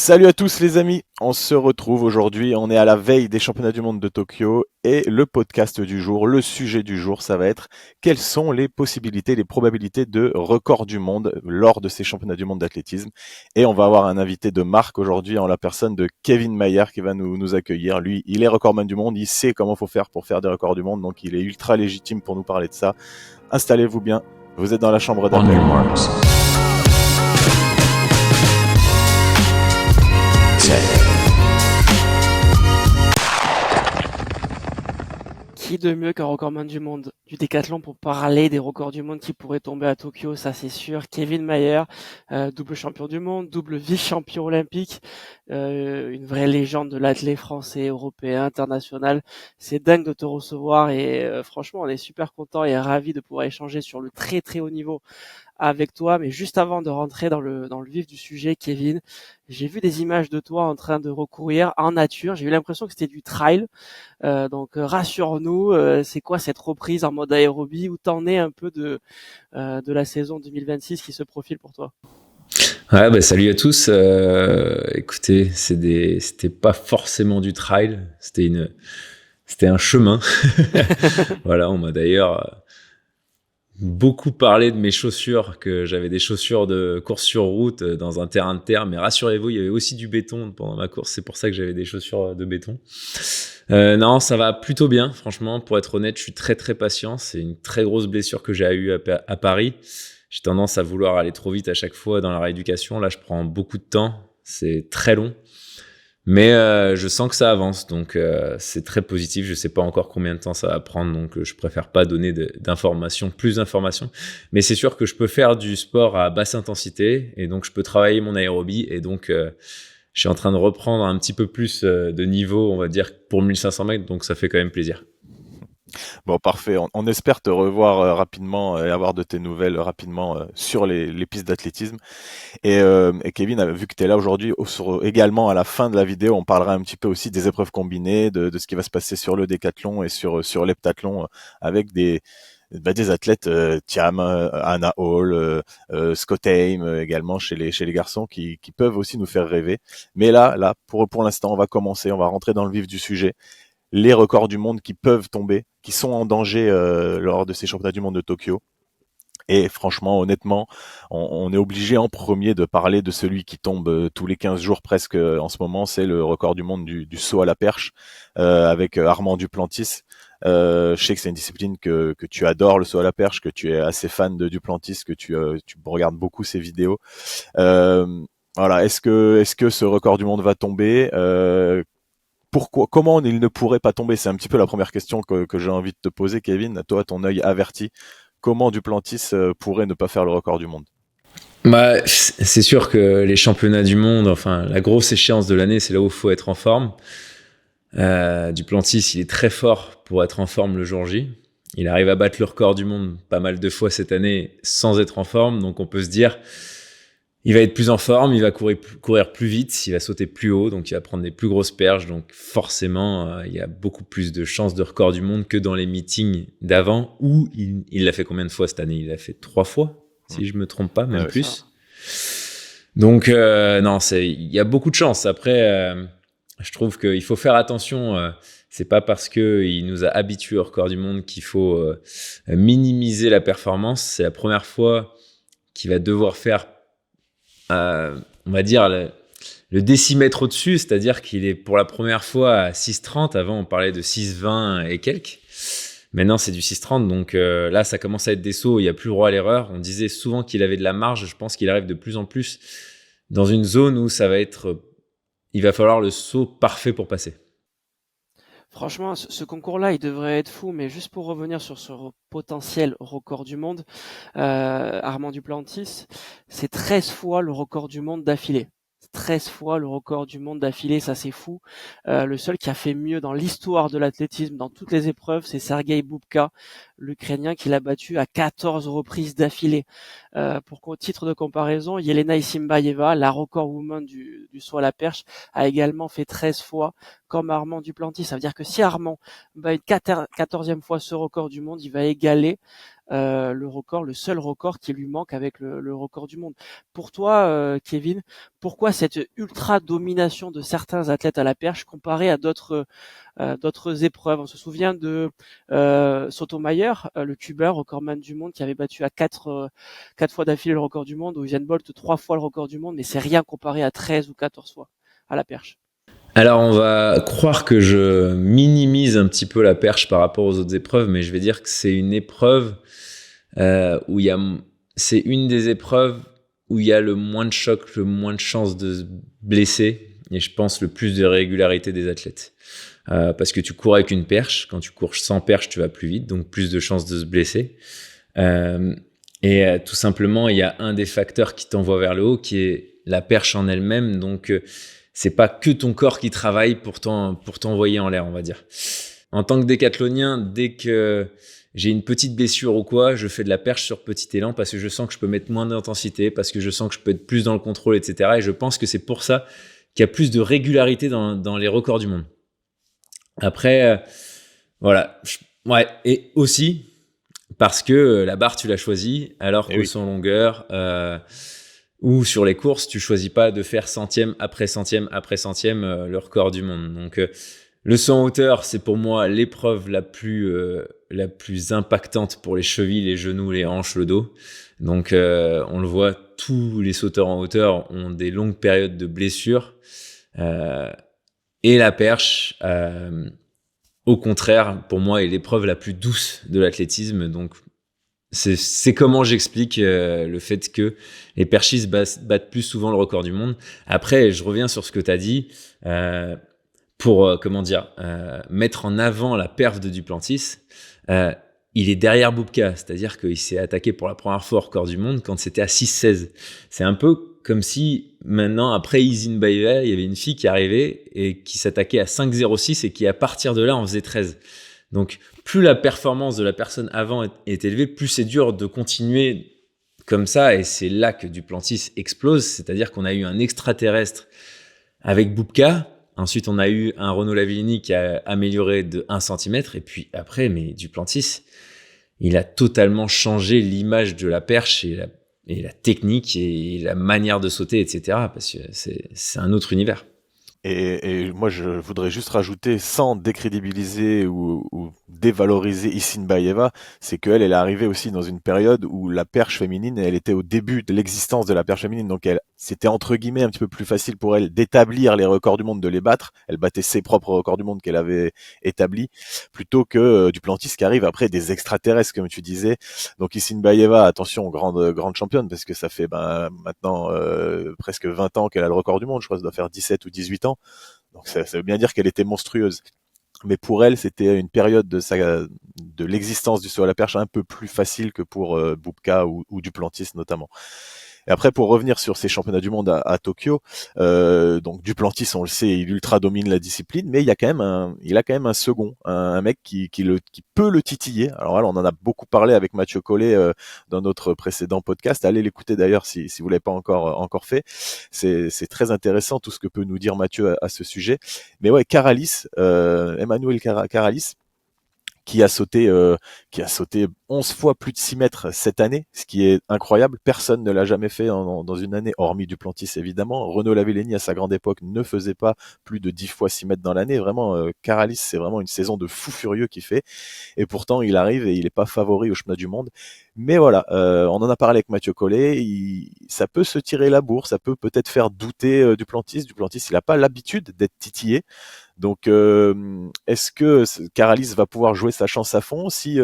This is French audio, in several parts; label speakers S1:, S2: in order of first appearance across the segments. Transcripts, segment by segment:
S1: Salut à tous les amis, on se retrouve aujourd'hui, on est à la veille des championnats du monde de Tokyo et le podcast du jour, le sujet du jour, ça va être quelles sont les possibilités, les probabilités de record du monde lors de ces championnats du monde d'athlétisme. Et on va avoir un invité de marque aujourd'hui en la personne de Kevin Mayer qui va nous accueillir. Lui, il est recordman du monde, il sait comment faut faire pour faire des records du monde, donc il est ultra légitime pour nous parler de ça. Installez-vous bien, vous êtes dans la chambre
S2: On
S1: d'appel.
S2: your marks. Set.
S3: Qui de mieux qu'un recordman du monde du décathlon pour parler des records du monde qui pourraient tomber à Tokyo, ça c'est sûr. Kevin Mayer, double champion du monde, double vice-champion olympique, une vraie légende de l'athlète français, européen, international. C'est dingue de te recevoir et franchement on est super content et ravi de pouvoir échanger sur le très très haut niveau avec toi. Mais juste avant de rentrer dans le vif du sujet, Kevin, j'ai vu des images de toi en train de recourir en nature. J'ai eu l'impression que c'était du trail. Donc rassure-nous, c'est quoi cette reprise en mode aérobie? Où t'en es un peu de la saison 2026 qui se profile pour toi?
S2: Ouais, bah, salut à tous. Écoutez, c'était pas forcément du trail, c'était un chemin. Voilà, on m'a d'ailleurs beaucoup parlé de mes chaussures, que j'avais des chaussures de course sur route dans un terrain de terre, mais rassurez-vous, il y avait aussi du béton pendant ma course, c'est pour ça que j'avais des chaussures de béton. Non, ça va plutôt bien, franchement, pour être honnête, je suis très très patient, c'est une très grosse blessure que j'ai eue à Paris. J'ai tendance à vouloir aller trop vite à chaque fois dans la rééducation, là je prends beaucoup de temps, c'est très long. Mais je sens que ça avance, donc c'est très positif. Je sais pas encore combien de temps ça va prendre, donc je préfère pas donner plus d'informations. Mais c'est sûr que je peux faire du sport à basse intensité, et donc je peux travailler mon aérobie, et donc je suis en train de reprendre un petit peu plus de niveau, on va dire, pour 1500 mètres, donc ça fait quand même plaisir.
S1: Bon, parfait. On espère te revoir rapidement et avoir de tes nouvelles rapidement sur les pistes d'athlétisme. Et Kevin, vu que tu es là aujourd'hui, également à la fin de la vidéo, on parlera un petit peu aussi des épreuves combinées, de ce qui va se passer sur le décathlon et sur l'heptathlon avec des athlètes Thiam, Anna Hall, Scott Haim également chez les garçons qui peuvent aussi nous faire rêver. Mais là pour l'instant, on va commencer, on va rentrer dans le vif du sujet. Les records du monde qui peuvent tomber, qui sont en danger lors de ces championnats du monde de Tokyo. Et franchement, honnêtement, on est obligé en premier de parler de celui qui tombe tous les 15 jours presque en ce moment, c'est le record du monde du saut à la perche avec Armand Duplantis. Je sais que c'est une discipline que tu adores, le saut à la perche, que tu es assez fan de Duplantis, que tu regardes beaucoup ses vidéos. Euh, voilà, est-ce que ce record du monde va tomber pourquoi, comment il ne pourrait pas tomber? C'est un petit peu la première question que j'ai envie de te poser, Kevin. Toi, ton œil averti, comment Duplantis pourrait ne pas faire le record du monde?
S2: Bah, c'est sûr que les championnats du monde, enfin la grosse échéance de l'année, c'est là où il faut être en forme. Duplantis, il est très fort pour être en forme le jour J. Il arrive à battre le record du monde pas mal de fois cette année sans être en forme, donc on peut se dire il va être plus en forme, il va courir plus vite, il va sauter plus haut, donc il va prendre des plus grosses perches, donc forcément il y a beaucoup plus de chances de record du monde que dans les meetings d'avant où il l'a fait combien de fois cette année? Il l'a fait 3 fois, si je me trompe pas, même
S1: Ouais,
S2: plus. Donc non, il y a beaucoup de chance. Après, je trouve qu'il faut faire attention. C'est pas parce que il nous a habitués au record du monde qu'il faut minimiser la performance. C'est la première fois qu'il va devoir faire, on va dire, le décimètre au-dessus, c'est-à-dire qu'il est pour la première fois à 6,30. Avant, on parlait de 6,20 et quelques. Maintenant, c'est du 6,30. Donc là, ça commence à être des sauts. Il n'y a plus le droit à l'erreur. On disait souvent qu'il avait de la marge. Je pense qu'il arrive de plus en plus dans une zone où ça va être... Il va falloir le saut parfait pour passer.
S3: Franchement, ce concours-là, il devrait être fou, mais juste pour revenir sur ce potentiel record du monde, Armand Duplantis, c'est 13 fois le record du monde d'affilée. 13 fois le record du monde d'affilée, ça c'est fou. Le seul qui a fait mieux dans l'histoire de l'athlétisme, dans toutes les épreuves, c'est Sergei Boubka, l'Ukrainien, qui l'a battu à 14 reprises d'affilée. Pour titre de comparaison, Yelena Isimbayeva, la record woman du saut à la perche, a également fait 13 fois comme Armand Duplantis. Ça veut dire que si Armand bat une 14e fois ce record du monde, il va égaler le seul record qui lui manque avec le record du monde. Pour toi, Kevin, pourquoi cette ultra domination de certains athlètes à la perche comparée à d'autres épreuves? On se souvient de Sotomayor, le cubeur, recordman du monde, qui avait battu à 4 fois d'affilée le record du monde, ou Usain Bolt 3 fois le record du monde, mais c'est rien comparé à 13 ou 14 fois à la perche.
S2: Alors, on va croire que je minimise un petit peu la perche par rapport aux autres épreuves, mais je vais dire que c'est une épreuve où c'est une des épreuves où il y a le moins de choc, le moins de chances de se blesser, et je pense le plus de régularité des athlètes. Parce que tu cours avec une perche, quand tu cours sans perche, tu vas plus vite, donc plus de chances de se blesser. Tout simplement, il y a un des facteurs qui t'envoie vers le haut, qui est la perche en elle-même, donc c'est pas que ton corps qui travaille pour t'envoyer en l'air, on va dire. En tant que décathlonien, dès que j'ai une petite blessure ou quoi, je fais de la perche sur petit élan parce que je sens que je peux mettre moins d'intensité, parce que je sens que je peux être plus dans le contrôle, etc. Et je pense que c'est pour ça qu'il y a plus de régularité dans les records du monde. Après, voilà. Ouais. Et aussi parce que la barre, tu l'as choisie, alors qu'au 100 longueur ou sur les courses, tu choisis pas de faire centième après centième après centième le record du monde. Donc, le saut en hauteur, c'est pour moi l'épreuve la plus impactante pour les chevilles, les genoux, les hanches, le dos. Donc, on le voit, tous les sauteurs en hauteur ont des longues périodes de blessures. Et la perche, au contraire, pour moi, est l'épreuve la plus douce de l'athlétisme. Donc, c'est comment j'explique le fait que les perchistes battent plus souvent le record du monde. Après, je reviens sur ce que tu as dit. Pour mettre en avant la perf de Duplantis, il est derrière Bubka, c'est-à-dire qu'il s'est attaqué pour la première fois au record du monde quand c'était à 6,16. C'est un peu comme si maintenant, après Isin Bayeva, il y avait une fille qui arrivait et qui s'attaquait à 5,06 et qui à partir de là en faisait 13. Donc plus la performance de la personne avant est élevée, plus c'est dur de continuer comme ça, et c'est là que Duplantis explose, c'est-à-dire qu'on a eu un extraterrestre avec Bubka. Ensuite, on a eu un Renaud Lavillenie qui a amélioré de 1 cm. Et puis après, mais Duplantis, il a totalement changé l'image de la perche et la technique et la manière de sauter, etc. Parce que c'est un autre univers.
S1: Et moi, je voudrais juste rajouter, sans décrédibiliser ou dévaloriser Isin Bayeva, c'est qu'elle est arrivée aussi dans une période où la perche féminine, elle était au début de l'existence de la perche féminine, donc c'était entre guillemets un petit peu plus facile pour elle d'établir les records du monde, de les battre. Elle battait ses propres records du monde qu'elle avait établis, plutôt que Duplantis qui arrive après des extraterrestres, comme tu disais. Donc Isin Bayeva, attention, grande championne, parce que ça fait maintenant presque 20 ans qu'elle a le record du monde, je crois que ça doit faire 17 ou 18 ans. Donc ça veut bien dire qu'elle était monstrueuse. Mais pour elle, c'était une période de l'existence du saut à la perche un peu plus facile que pour Bubka ou Duplantis notamment. Et après, pour revenir sur ces championnats du monde à Tokyo, donc Duplantis, on le sait, il ultra domine la discipline, mais il a quand même un second, un mec qui peut le titiller. Alors là, on en a beaucoup parlé avec Mathieu Collet dans notre précédent podcast. Allez l'écouter d'ailleurs si vous l'avez pas encore fait. C'est très intéressant tout ce que peut nous dire Mathieu à ce sujet. Mais ouais, Caralis, Emmanuel Caralis, qui a sauté 11 fois plus de 6 mètres cette année, ce qui est incroyable. Personne ne l'a jamais fait dans une année, hormis Duplantis évidemment. Renaud Lavillenie à sa grande époque ne faisait pas plus de 10 fois 6 mètres dans l'année. Vraiment, Caralis, c'est vraiment une saison de fou furieux qu'il fait. Et pourtant, il arrive et il n'est pas favori au championnat du monde. Mais voilà, on en a parlé avec Mathieu Collet. Ça peut se tirer la bourre, ça peut peut-être faire douter Duplantis. Duplantis, il n'a pas l'habitude d'être titillé. Donc, est-ce que Caralis va pouvoir jouer sa chance à fond? Si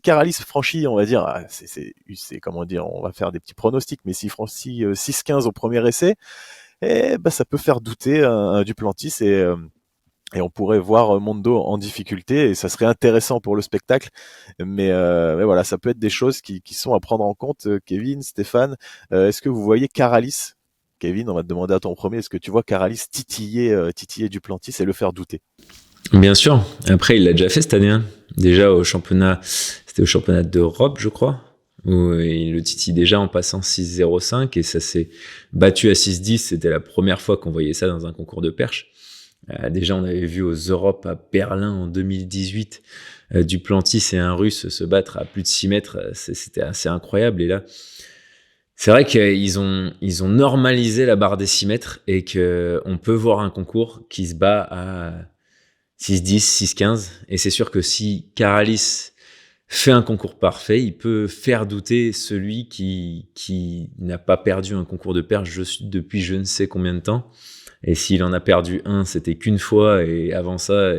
S1: Caralis franchit, on va dire, c'est comment dire, on va faire des petits pronostics, mais s'il franchit 6-15 au premier essai, ça peut faire douter un Duplantis et on pourrait voir Mondo en difficulté et ça serait intéressant pour le spectacle. Mais voilà, ça peut être des choses qui sont à prendre en compte. Kevin, Stéphane, est-ce que vous voyez Caralis? Kevin, on va te demander à ton premier, est-ce que tu vois Caralis titiller Duplantis et le faire douter?
S2: Bien sûr. Après, il l'a déjà fait cette année. Hein. Déjà c'était au championnat d'Europe, je crois, où il le titille déjà en passant 6,05 et ça s'est battu à 6,10. C'était la première fois qu'on voyait ça dans un concours de perche. Déjà, on avait vu aux Europes à Berlin en 2018 Duplantis et un Russe se battre à plus de 6 mètres, c'était assez incroyable. Et là, c'est vrai qu'ils ont normalisé la barre des 6 mètres et qu'on peut voir un concours qui se bat à 6-10, 6-15. Et c'est sûr que si Caralis fait un concours parfait, il peut faire douter celui qui n'a pas perdu un concours de perche depuis je ne sais combien de temps. Et s'il en a perdu un, c'était qu'une fois, et avant ça,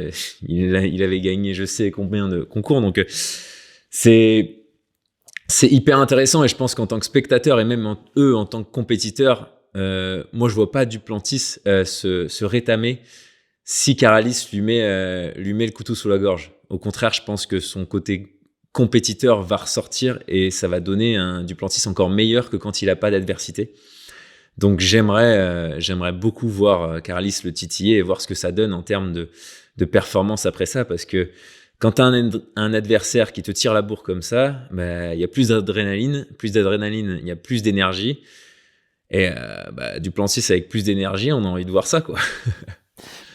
S2: il avait gagné je sais combien de concours. Donc c'est hyper intéressant, et je pense qu'en tant que spectateur et même eux en tant que compétiteurs, moi je vois pas Duplantis se rétamer si Caralis lui met le couteau sous la gorge. Au contraire, je pense que son côté compétiteur va ressortir et ça va donner un Duplantis encore meilleur que quand il a pas d'adversité. Donc j'aimerais beaucoup voir Caralis le titiller et voir ce que ça donne en termes de performance après ça, parce que quand tu as un adversaire qui te tire la bourre comme ça, il y a plus d'adrénaline, il y a plus d'énergie, et Duplantis avec plus d'énergie, on a envie de voir ça, quoi.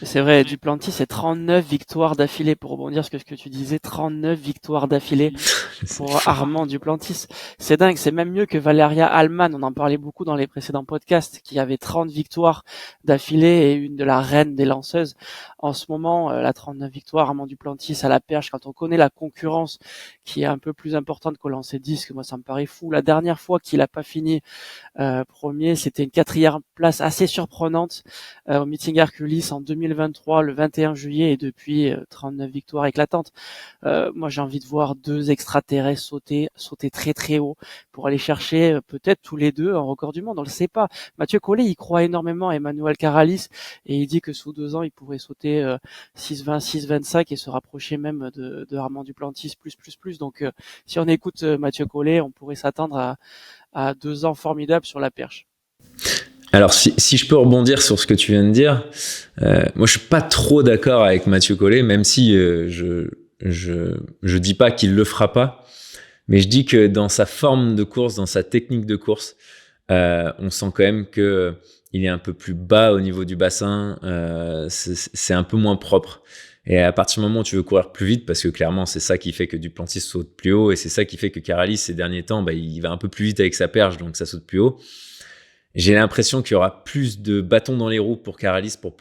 S3: C'est vrai, Duplantis, c'est 39 victoires d'affilée, pour rebondir sur ce que tu disais, 39 victoires d'affilée pour Armand Duplantis. C'est dingue, c'est même mieux que Valeria Allman, on en parlait beaucoup dans les précédents podcasts, qui avait 30 victoires d'affilée et une de la reine des lanceuses. En ce moment, la 39 victoires, Armand Duplantis à la perche, quand on connaît la concurrence qui est un peu plus importante qu'au lancer disque, moi ça me paraît fou. La dernière fois qu'il a pas fini premier, c'était une 4e place assez surprenante au meeting Hercules en 2023, le 21 juillet, et depuis 39 victoires éclatantes. Moi, j'ai envie de voir 2 extraterrestres sauter très très haut pour aller chercher peut-être tous les deux un record du monde. On le sait pas. Mathieu Collet, il croit énormément à Emmanuel Caralis et il dit que sous 2 ans, il pourrait sauter 6,20, 6,25 et se rapprocher même de Armand Duplantis plus. Donc, si on écoute Mathieu Collet, on pourrait s'attendre à 2 ans formidables sur la perche.
S2: Alors, si je peux rebondir sur ce que tu viens de dire, moi, je suis pas trop d'accord avec Mathieu Collet, même si je dis pas qu'il le fera pas, mais je dis que dans sa forme de course, dans sa technique de course, on sent quand même que il est un peu plus bas au niveau du bassin, c'est un peu moins propre. Et à partir du moment où tu veux courir plus vite, parce que clairement c'est ça qui fait que Duplantis saute plus haut, et c'est ça qui fait que Caralis ces derniers temps, il va un peu plus vite avec sa perche, donc ça saute plus haut. J'ai l'impression qu'il y aura plus de bâtons dans les roues pour Caralis pour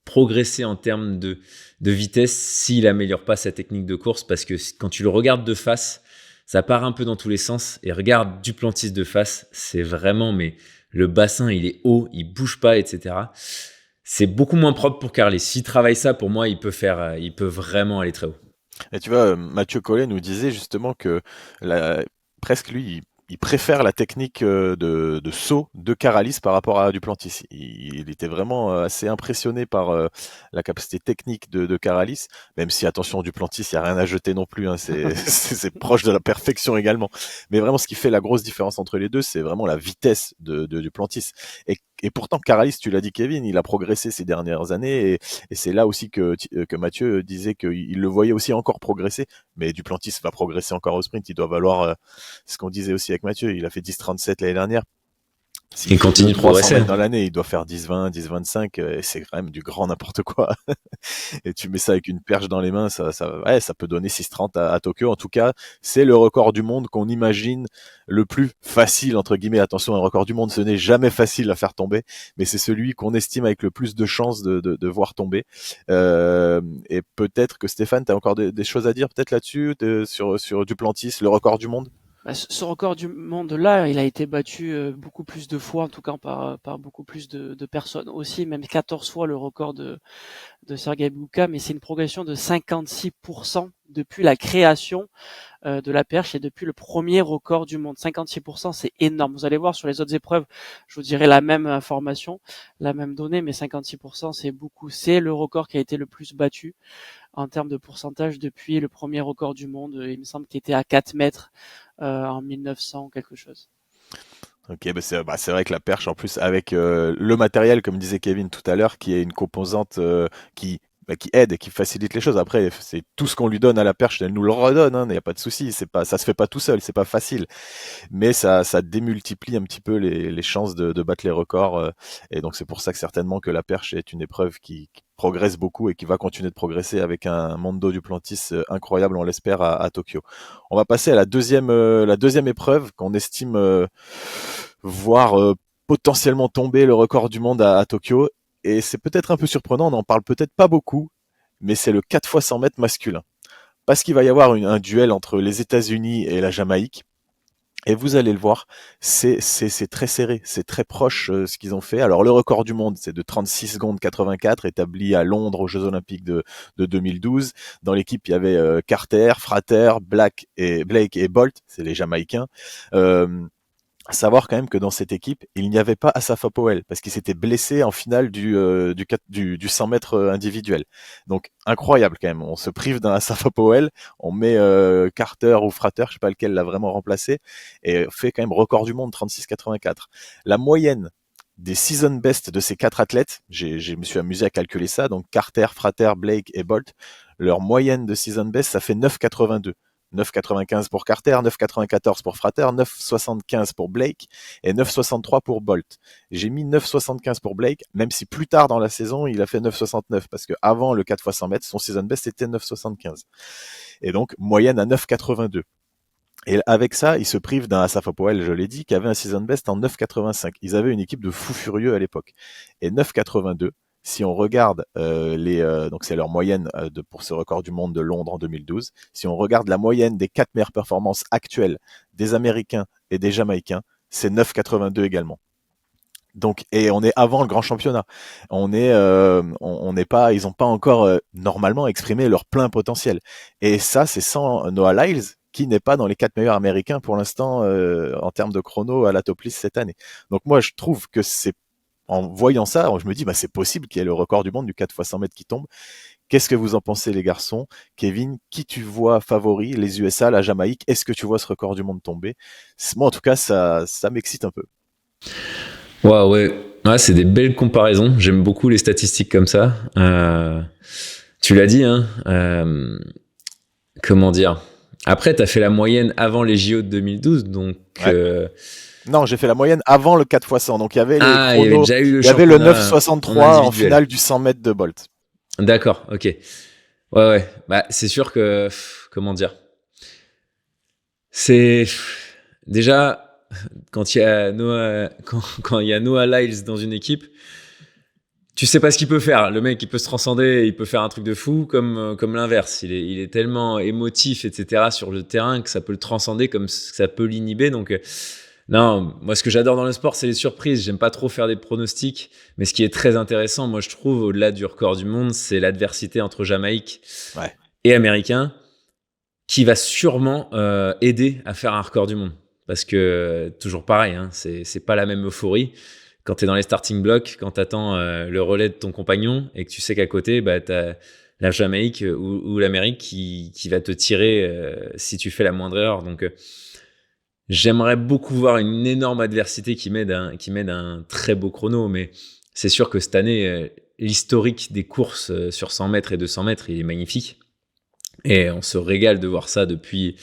S2: progresser en termes de vitesse s'il améliore pas sa technique de course, parce que quand tu le regardes de face, ça part un peu dans tous les sens, et regarde Duplantis de face, c'est vraiment, mais le bassin il est haut, il bouge pas, etc. C'est beaucoup moins propre pour Caralis. S'il travaille ça, pour moi, il peut vraiment aller très haut.
S1: Et tu vois, Mathieu Collet nous disait justement que presque lui, il préfère la technique de saut de Caralis par rapport à Duplantis. Il était vraiment assez impressionné par la capacité technique de Caralis, même si, attention, Duplantis, il n'y a rien à jeter non plus, hein, c'est proche de la perfection également. Mais vraiment, ce qui fait la grosse différence entre les deux, c'est vraiment la vitesse de Duplantis. Et pourtant, Caralis, tu l'as dit Kevin, il a progressé ces dernières années, et c'est là aussi que Mathieu disait qu'il le voyait aussi encore progresser, mais Duplantis va progresser encore au sprint, il doit valoir ce qu'on disait aussi avec Mathieu, il a fait 10,37 l'année dernière.
S2: Il continue de progresser
S1: dans l'année, il doit faire 10,20, 10,25, et c'est quand même du grand n'importe quoi. Et tu mets ça avec une perche dans les mains, ça peut donner 6,30 à Tokyo. En tout cas, c'est le record du monde qu'on imagine le plus facile, entre guillemets. Attention, un record du monde, ce n'est jamais facile à faire tomber, mais c'est celui qu'on estime avec le plus de chances de voir tomber. Et peut-être que Stéphane, tu as encore des choses à dire peut-être là-dessus, sur Duplantis, le record du monde?
S3: Ce record du monde là, il a été battu beaucoup plus de fois, en tout cas par beaucoup plus de personnes aussi, même 14 fois le record de Sergei Bubka, mais c'est une progression de 56% depuis la création de la perche et depuis le premier record du monde. 56%, c'est énorme. Vous allez voir sur les autres épreuves, je vous dirai la même information, la même donnée, mais 56%, c'est beaucoup. C'est le record qui a été le plus battu en termes de pourcentage depuis le premier record du monde. Il me semble qu'il était à 4 mètres en 1900 quelque chose.
S1: Ok, c'est vrai que la perche, en plus, avec le matériel, comme disait Kevin tout à l'heure, qui est une composante qui qui aide et qui facilite les choses. Après, c'est tout ce qu'on lui donne à la perche, elle nous le redonne, hein, il n'y a pas de souci. Ça se fait pas tout seul, c'est pas facile, mais ça démultiplie un petit peu les chances de battre les records. Et donc c'est pour ça que certainement que la perche est une épreuve qui progresse beaucoup et qui va continuer de progresser avec un Mondo Duplantis incroyable, on l'espère, à Tokyo. On va passer à la deuxième épreuve qu'on estime voir potentiellement tomber le record du monde à Tokyo. Et c'est peut-être un peu surprenant, on n'en parle peut-être pas beaucoup, mais c'est le 4 x 100 mètres masculin. Parce qu'il va y avoir un duel entre les États-Unis et la Jamaïque. Et vous allez le voir, c'est très serré, c'est très proche ce qu'ils ont fait. Alors le record du monde, c'est de 36 secondes 84, établi à Londres aux Jeux Olympiques de 2012. Dans l'équipe, il y avait Carter, Frater, Blake et Bolt, c'est les Jamaïcains. À savoir quand même que dans cette équipe, il n'y avait pas Asafa Powell parce qu'il s'était blessé en finale du 100 mètres individuel. Donc incroyable quand même. On se prive d'un Asafa Powell, on met Carter ou Frater, je sais pas lequel l'a vraiment remplacé, et fait quand même record du monde 36,84. La moyenne des season best de ces quatre athlètes, je me suis amusé à calculer ça. Donc Carter, Frater, Blake et Bolt, leur moyenne de season best, ça fait 9,82. 9,95 pour Carter, 9,94 pour Frater, 9,75 pour Blake et 9,63 pour Bolt. J'ai mis 9,75 pour Blake, même si plus tard dans la saison, il a fait 9,69 parce que avant le 4 x 100 mètres, son season best était 9,75. Et donc, moyenne à 9,82. Et avec ça, ils se privent d'un Asafa Powell, je l'ai dit, qui avait un season best en 9,85. Ils avaient une équipe de fous furieux à l'époque. Et 9,82, si on regarde donc c'est leur moyenne pour ce record du monde de Londres en 2012. Si on regarde la moyenne des 4 meilleures performances actuelles des Américains et des Jamaïcains, c'est 9,82 également. Donc, et on est avant le grand championnat. On n'est pas, ils n'ont pas encore normalement exprimé leur plein potentiel. Et ça, c'est sans Noah Lyles, qui n'est pas dans les 4 meilleurs américains pour l'instant en termes de chrono à la top list cette année. Donc moi, je trouve que en voyant ça, je me dis, c'est possible qu'il y ait le record du monde du 4 x 100 mètres qui tombe. Qu'est-ce que vous en pensez, les garçons? Kevin, qui tu vois favori? Les USA, la Jamaïque? Est-ce que tu vois ce record du monde tomber? Moi, en tout cas, ça m'excite un peu.
S2: Ouais, c'est des belles comparaisons. J'aime beaucoup les statistiques comme ça. Tu l'as dit, hein. Comment dire? Après, tu as fait la moyenne avant les JO de 2012, donc. Ouais.
S1: Non, j'ai fait la moyenne avant le 4 x 100. Donc il y avait les chronos.
S2: Il y avait déjà eu
S1: le 9,63 en finale du 100 mètres de Bolt.
S2: D'accord, ok. Ouais. C'est sûr que. Comment dire? C'est. Déjà. Quand il y a Noah Lyles dans une équipe, tu sais pas ce qu'il peut faire. Le mec, il peut se transcender, il peut faire un truc de fou, comme l'inverse. Il est tellement émotif, etc. sur le terrain que ça peut le transcender, comme ça peut l'inhiber. Donc, non, moi, ce que j'adore dans le sport, c'est les surprises. J'aime pas trop faire des pronostics, mais ce qui est très intéressant, moi, je trouve, au-delà du record du monde, c'est l'adversité entre Jamaïque et Américains, qui va sûrement aider à faire un record du monde. Parce que, toujours pareil, hein, c'est pas la même euphorie. Quand tu es dans les starting blocks, quand tu attends le relais de ton compagnon et que tu sais qu'à côté, tu as la Jamaïque ou l'Amérique qui va te tirer si tu fais la moindre erreur. Donc, j'aimerais beaucoup voir une énorme adversité qui m'aide un très beau chrono. Mais c'est sûr que cette année, l'historique des courses sur 100 mètres et 200 mètres, il est magnifique. Et on se régale de voir ça depuis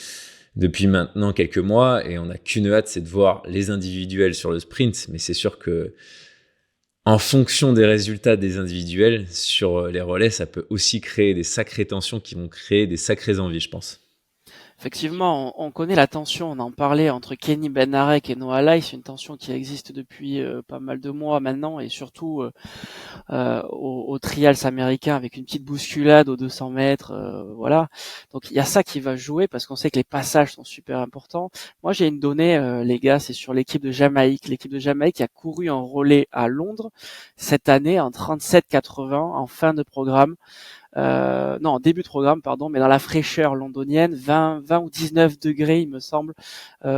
S2: maintenant quelques mois, et on n'a qu'une hâte, c'est de voir les individuels sur le sprint. Mais c'est sûr que en fonction des résultats des individuels sur les relais, ça peut aussi créer des sacrées tensions qui vont créer des sacrées envies, je pense.
S3: Effectivement, on connaît la tension, on en parlait entre Kenny Benarek et Noah Lyles, une tension qui existe depuis pas mal de mois maintenant, et surtout au trials américain avec une petite bousculade aux 200 mètres, voilà. Donc il y a ça qui va jouer parce qu'on sait que les passages sont super importants. Moi j'ai une donnée, les gars, c'est sur l'équipe de Jamaïque. L'équipe de Jamaïque a couru en relais à Londres cette année en 37,80 en fin de programme. Non, en début de programme, pardon, mais dans la fraîcheur londonienne, 20 ou 19 degrés, il me semble,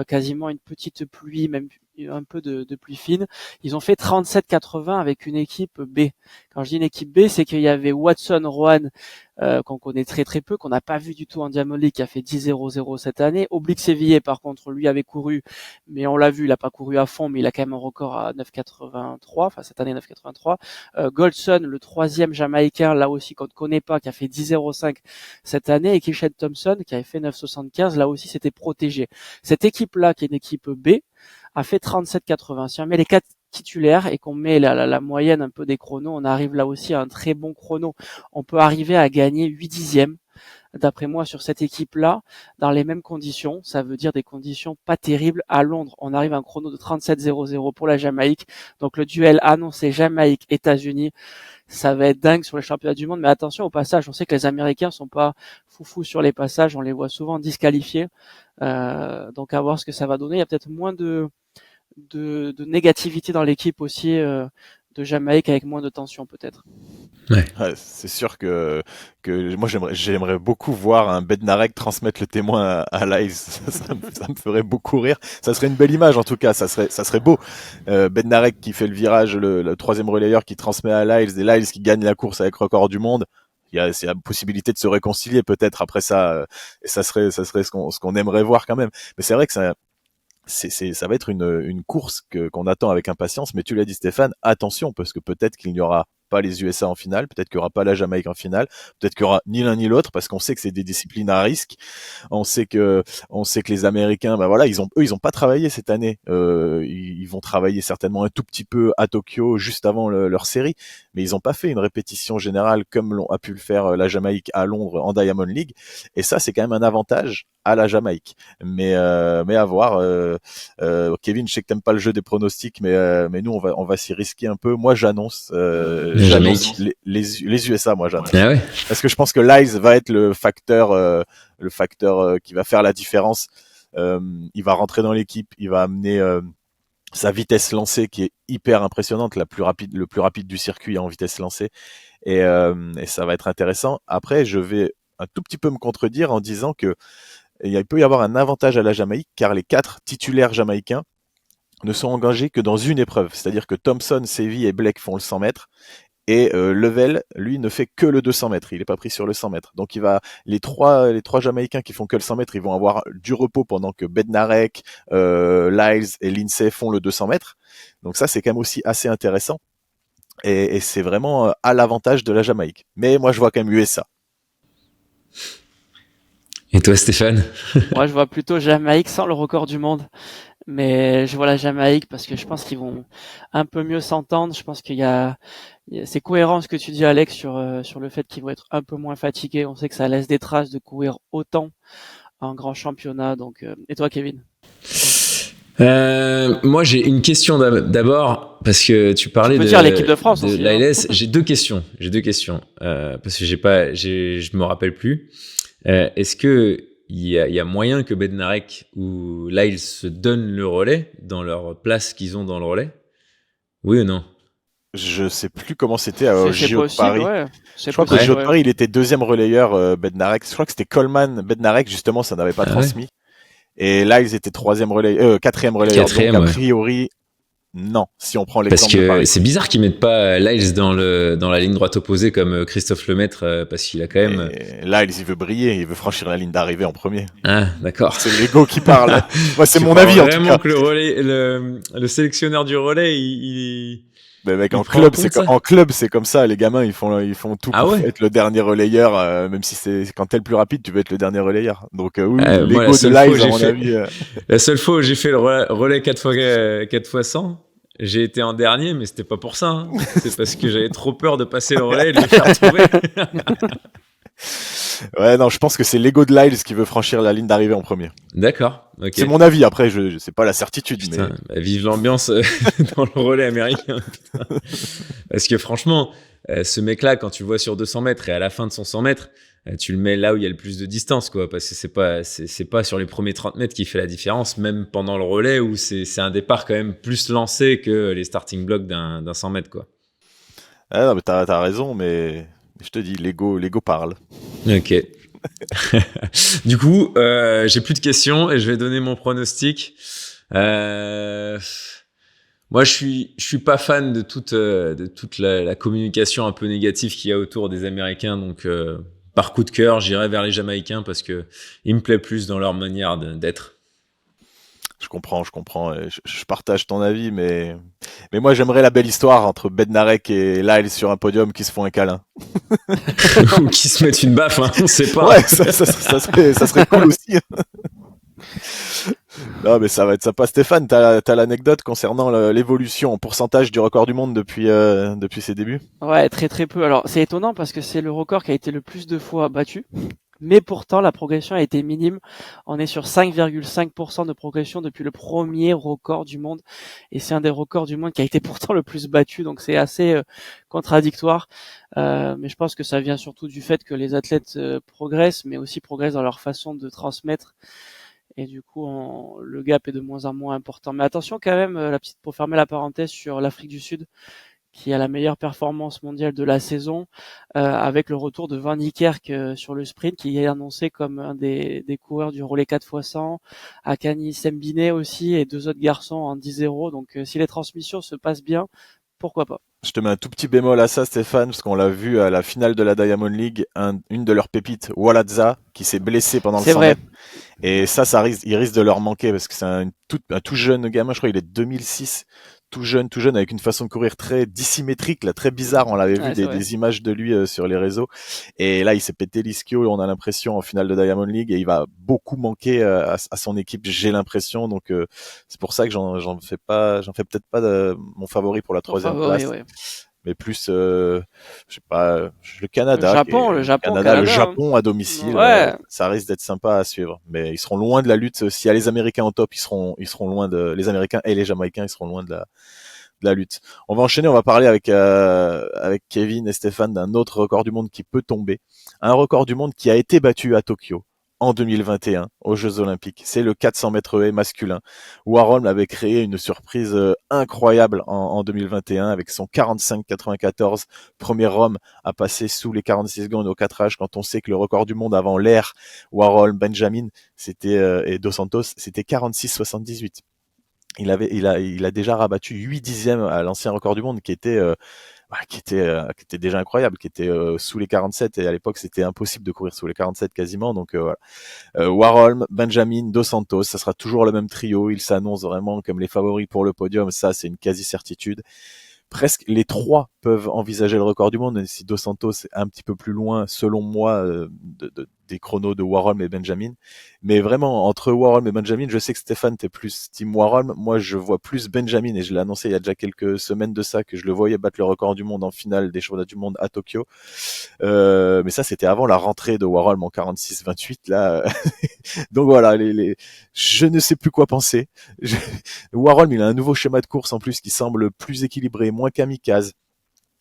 S3: quasiment une petite pluie, même un peu de pluie fine. Ils ont fait 37-80 avec une équipe B. Quand je dis une équipe B, c'est qu'il y avait Watson Rowan, qu'on connaît très très peu, qu'on n'a pas vu du tout en Diamond League, qui a fait 10-0-0 cette année. Oblique Sévillé, par contre, lui avait couru, mais on l'a vu, il a pas couru à fond, mais il a quand même un record à 9,83, enfin cette année 9,83. Goldson, le troisième Jamaïcain, là aussi qu'on ne connaît pas, qui a fait 10,05 cette année, et Kishan Thompson, qui avait fait 9,75, là aussi c'était protégé. Cette équipe-là, qui est une équipe B, a fait 37,80. Si on met les 4 titulaires et qu'on met la moyenne un peu des chronos, on arrive là aussi à un très bon chrono. On peut arriver à gagner 8 dixièmes, d'après moi, sur cette équipe-là, dans les mêmes conditions. Ça veut dire des conditions pas terribles à Londres. On arrive à un chrono de 37,00 pour la Jamaïque. Donc le duel annoncé Jamaïque-États-Unis, ça va être dingue sur les championnats du monde. Mais attention au passage, on sait que les Américains sont pas foufous sur les passages. On les voit souvent disqualifiés. Donc à voir ce que ça va donner. Il y a peut-être moins de négativité dans l'équipe aussi de Jamaïque, avec moins de tension peut-être.
S1: Ouais, c'est sûr que moi j'aimerais beaucoup voir un Bednarek transmettre le témoin à Lyles. Ça me ferait beaucoup rire. Ça serait une belle image en tout cas. Ça serait beau. Bednarek qui fait le virage, le troisième relayeur qui transmet à Lyles, et Lyles qui gagne la course avec record du monde. C'est la possibilité de se réconcilier peut-être après ça. Et ça serait ce qu'on aimerait voir quand même. Mais c'est vrai que ça va être une course qu'on attend avec impatience. Mais tu l'as dit, Stéphane, attention, parce que peut-être qu'il n'y aura pas les USA en finale, peut-être qu'il n'y aura pas la Jamaïque en finale, peut-être qu'il n'y aura ni l'un ni l'autre, parce qu'on sait que c'est des disciplines à risque. On sait que les Américains, voilà, ils ont pas travaillé cette année. Ils vont travailler certainement un tout petit peu à Tokyo juste avant leur série, mais ils n'ont pas fait une répétition générale comme a pu le faire la Jamaïque à Londres en Diamond League. Et ça, c'est quand même un avantage à la Jamaïque. Mais à voir. Kevin, je sais que t'aimes pas le jeu des pronostics, mais nous on va s'y risquer un peu. Moi, j'annonce les USA. Moi, j'annonce.
S2: Ah ouais.
S1: Parce que je pense que Lyles va être le facteur qui va faire la différence. Il va rentrer dans l'équipe, il va amener sa vitesse lancée qui est hyper impressionnante, le plus rapide du circuit en vitesse lancée, et ça va être intéressant. Après, je vais un tout petit peu me contredire en disant que il peut y avoir un avantage à la Jamaïque, car les 4 titulaires jamaïcains ne sont engagés que dans une épreuve. C'est-à-dire que Thompson, Sevi et Blake font le 100 mètres, et Level, lui, ne fait que le 200 mètres. Il n'est pas pris sur le 100 mètres. Donc les trois Jamaïcains qui font que le 100 mètres, ils vont avoir du repos pendant que Bednarek, Lyles et Lindsay font le 200 mètres. Donc ça, c'est quand même aussi assez intéressant. Et c'est vraiment à l'avantage de la Jamaïque. Mais moi, je vois quand même USA.
S2: Et toi, Stéphane?
S3: Moi, je vois plutôt Jamaïque sans le record du monde. Mais je vois la Jamaïque parce que je pense qu'ils vont un peu mieux s'entendre. Je pense c'est cohérent ce que tu dis, Alex, sur le fait qu'ils vont être un peu moins fatigués. On sait que ça laisse des traces de courir autant en grand championnat. Donc, et toi, Kevin?
S2: Moi, j'ai une question d'abord, parce que tu parlais
S3: dire l'équipe de France aussi,
S2: Lyles. J'ai deux questions. Parce que je me rappelle plus. Est-ce que il y a moyen que Bednarek ou Lyles se donnent le relais dans leur place qu'ils ont dans le relais? Oui ou non?
S1: Je sais plus comment c'était au JO de Paris.
S3: Ouais.
S1: Je crois qu'au JO de Paris, il était deuxième relayeur, Bednarek. Je crois que c'était Coleman, Bednarek, justement, ça n'avait pas transmis. Ouais. Et là, ils étaient quatrième relayeur. Donc, a priori, non, si on prend l'exemple de Paris.
S2: Parce que c'est bizarre qu'ils mettent pas Lyles dans la ligne droite opposée comme Christophe Lemaitre, parce qu'il a quand même...
S1: Lyles, il veut briller, il veut franchir la ligne d'arrivée en premier.
S2: Ah, d'accord.
S1: C'est l'ego qui parle. Moi, c'est mon avis, en tout cas.
S2: Vraiment que le sélectionneur du relais,
S1: Mais mec, en club, c'est comme ça. Les gamins, ils font tout pour être le dernier relayeur, même si quand t'es le plus rapide, tu veux être le dernier relayeur. Donc, oui, l'ego de Lyles, à mon avis.
S2: La seule fois où j'ai fait le relais 4 fois 100, j'ai été en dernier, mais c'était pas pour ça. Hein. C'est parce que j'avais trop peur de passer le relais et de le faire trouver.
S1: Ouais, non, je pense que c'est l'ego de Lyles qui veut franchir la ligne d'arrivée en premier.
S2: D'accord. Okay.
S1: C'est mon avis. Après, je sais pas la certitude.
S2: Putain, mais... vive l'ambiance dans le relais américain. Parce que franchement, ce mec-là, quand tu le vois sur 200 mètres et à la fin de son 100 mètres, tu le mets là où il y a le plus de distance, quoi. Parce que c'est pas sur les premiers 30 mètres qui fait la différence, même pendant le relais où c'est un départ quand même plus lancé que les starting blocks d'un 100 mètres, quoi.
S1: Ah non, mais t'as raison, mais je te dis, l'ego parle.
S2: Ok. Du coup, j'ai plus de questions et je vais donner mon pronostic. Euh, Moi, je suis pas fan de toute la communication un peu négative qu'il y a autour des Américains. Donc, par coup de cœur, j'irai vers les Jamaïcains parce que ils me plaisent plus dans leur manière d'être.
S1: Je comprends. Et je partage ton avis, mais moi j'aimerais la belle histoire entre Bednarek et Lyle sur un podium qui se font un câlin.
S2: Ou qui se mettent une baffe, hein, on sait pas.
S1: Ouais, ça serait cool aussi. Non, mais ça va être sympa. Stéphane, t'as l'anecdote concernant l'évolution en pourcentage du record du monde depuis ses débuts?
S3: Ouais, très très peu. Alors c'est étonnant parce que c'est le record qui a été le plus de fois battu. Mais pourtant, la progression a été minime. On est sur 5,5% de progression depuis le premier record du monde. Et c'est un des records du monde qui a été pourtant le plus battu. Donc c'est assez contradictoire. Mais je pense que ça vient surtout du fait que les athlètes progressent, mais aussi progressent dans leur façon de transmettre. Et du coup, le gap est de moins en moins important. Mais attention quand même, pour fermer la parenthèse sur l'Afrique du Sud, qui a la meilleure performance mondiale de la saison, avec le retour de Van Niekerk sur le sprint, qui est annoncé comme un des coureurs du relais 4x100, Akani Sembine aussi, et 2 autres garçons en 10-0. Donc si les transmissions se passent bien, pourquoi pas.
S1: Je te mets un tout petit bémol à ça, Stéphane, parce qu'on l'a vu à la finale de la Diamond League, une de leurs pépites, Waladza, qui s'est blessé pendant le
S3: C'est
S1: 100
S3: vrai.
S1: mètres. Et il risque de leur manquer parce que c'est un tout jeune gamin, je crois qu'il est de 2006, tout jeune, avec une façon de courir très dissymétrique, là, très bizarre. On l'avait vu
S3: Ouais, c'est vrai.
S1: des images de lui sur les réseaux. Et là, il s'est pété l'ischio, on a l'impression, en finale de Diamond League, et il va beaucoup manquer à son équipe, j'ai l'impression. Donc, c'est pour ça que j'en fais peut-être pas mon favori pour la
S3: Ton
S1: troisième
S3: favori,
S1: place,
S3: ouais.
S1: mais plus, je sais pas, le Canada,
S3: Le Japon,
S1: Le
S3: Canada, hein.
S1: Japon à domicile,
S3: Ouais.
S1: ça risque d'être sympa à suivre. Mais ils seront loin de la lutte. S'il y a les Américains au top, ils seront loin les Américains et les Jamaïcains, ils seront loin de la lutte. On va enchaîner, on va parler avec Kevin et Stéphane d'un autre record du monde qui peut tomber. Un record du monde qui a été battu à Tokyo en 2021 aux Jeux Olympiques. C'est le 400 mètres haies masculin. Warhol avait créé une surprise incroyable en 2021 avec son 45-94, premier homme à passer sous les 46 secondes au 4 âges, quand on sait que le record du monde avant l'ère Warhol, Benjamin, et Dos Santos, c'était 46-78. Il a déjà rabattu 8 dixièmes à l'ancien record du monde qui était déjà incroyable, qui était sous les 47, et à l'époque c'était impossible de courir sous les 47 quasiment. Donc voilà. Warholm, Benjamin, Dos Santos, ça sera toujours le même trio. Ils s'annoncent vraiment comme les favoris pour le podium. Ça, c'est une quasi-certitude. Presque les trois peuvent envisager le record du monde, même si Dos Santos est un petit peu plus loin, selon moi, des chronos de Warholm et Benjamin. Mais vraiment, entre Warholm et Benjamin, je sais que Stéphane, t'es plus team Warholm. Moi, je vois plus Benjamin, et je l'ai annoncé il y a déjà quelques semaines de ça, que je le voyais battre le record du monde en finale des championnats du monde à Tokyo. Mais ça, c'était avant la rentrée de Warholm en 46-28, là. Donc voilà, je ne sais plus quoi penser. Warholm, il a un nouveau schéma de course en plus qui semble plus équilibré, moins kamikaze,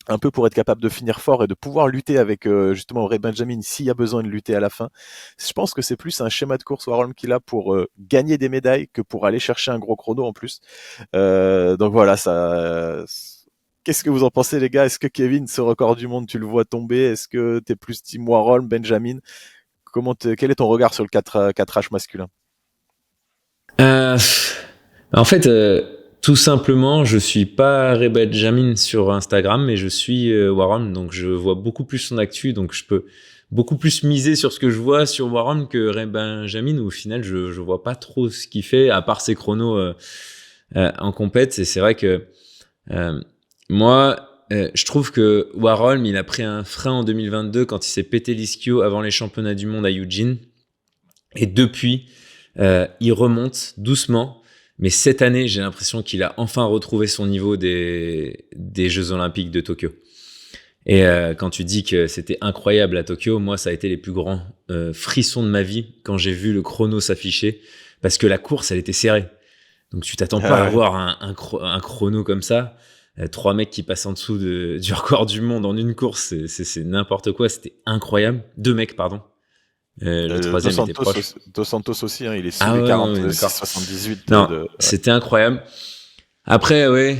S1: un peu pour être capable de finir fort et de pouvoir lutter avec justement Ray Benjamin s'il y a besoin de lutter à la fin. Je pense que c'est plus un schéma de course Warholm qu'il a pour gagner des médailles que pour aller chercher un gros chrono en plus. Donc voilà, ça. Qu'est-ce que vous en pensez, les gars? Est-ce que Kevin, ce record du monde, tu le vois tomber? Est-ce que t'es plus team Warholm, Benjamin? Quel est ton regard sur le 4H masculin?
S2: Euh, En fait, tout simplement, je suis pas Ray Benjamin sur Instagram, mais je suis Warren, donc je vois beaucoup plus son actu, donc je peux beaucoup plus miser sur ce que je vois sur Warren que Ray Benjamin, où au final, je vois pas trop ce qu'il fait, à part ses chronos en compète. Et c'est vrai que euh, moi, je trouve que Warren, il a pris un frein en 2022 quand il s'est pété l'ischio avant les championnats du monde à Eugene. Et depuis, il remonte doucement. Mais cette année, j'ai l'impression qu'il a enfin retrouvé son niveau des Jeux Olympiques de Tokyo. Et quand tu dis que c'était incroyable à Tokyo, moi, ça a été les plus grands frissons de ma vie quand j'ai vu le chrono s'afficher. Parce que la course, elle était serrée. Donc tu t'attends pas à avoir un chrono comme ça. 3 mecs qui passent en dessous du record du monde en une course, c'est n'importe quoi. C'était incroyable. 2 mecs, pardon. Le troisième était proche.
S1: Dos Santos aussi, hein, il est sous
S2: Ah
S1: les
S2: ouais,
S1: 40,
S2: ouais, d'accord.
S1: 78
S2: Non,
S1: ouais.
S2: c'était incroyable. Après, ouais,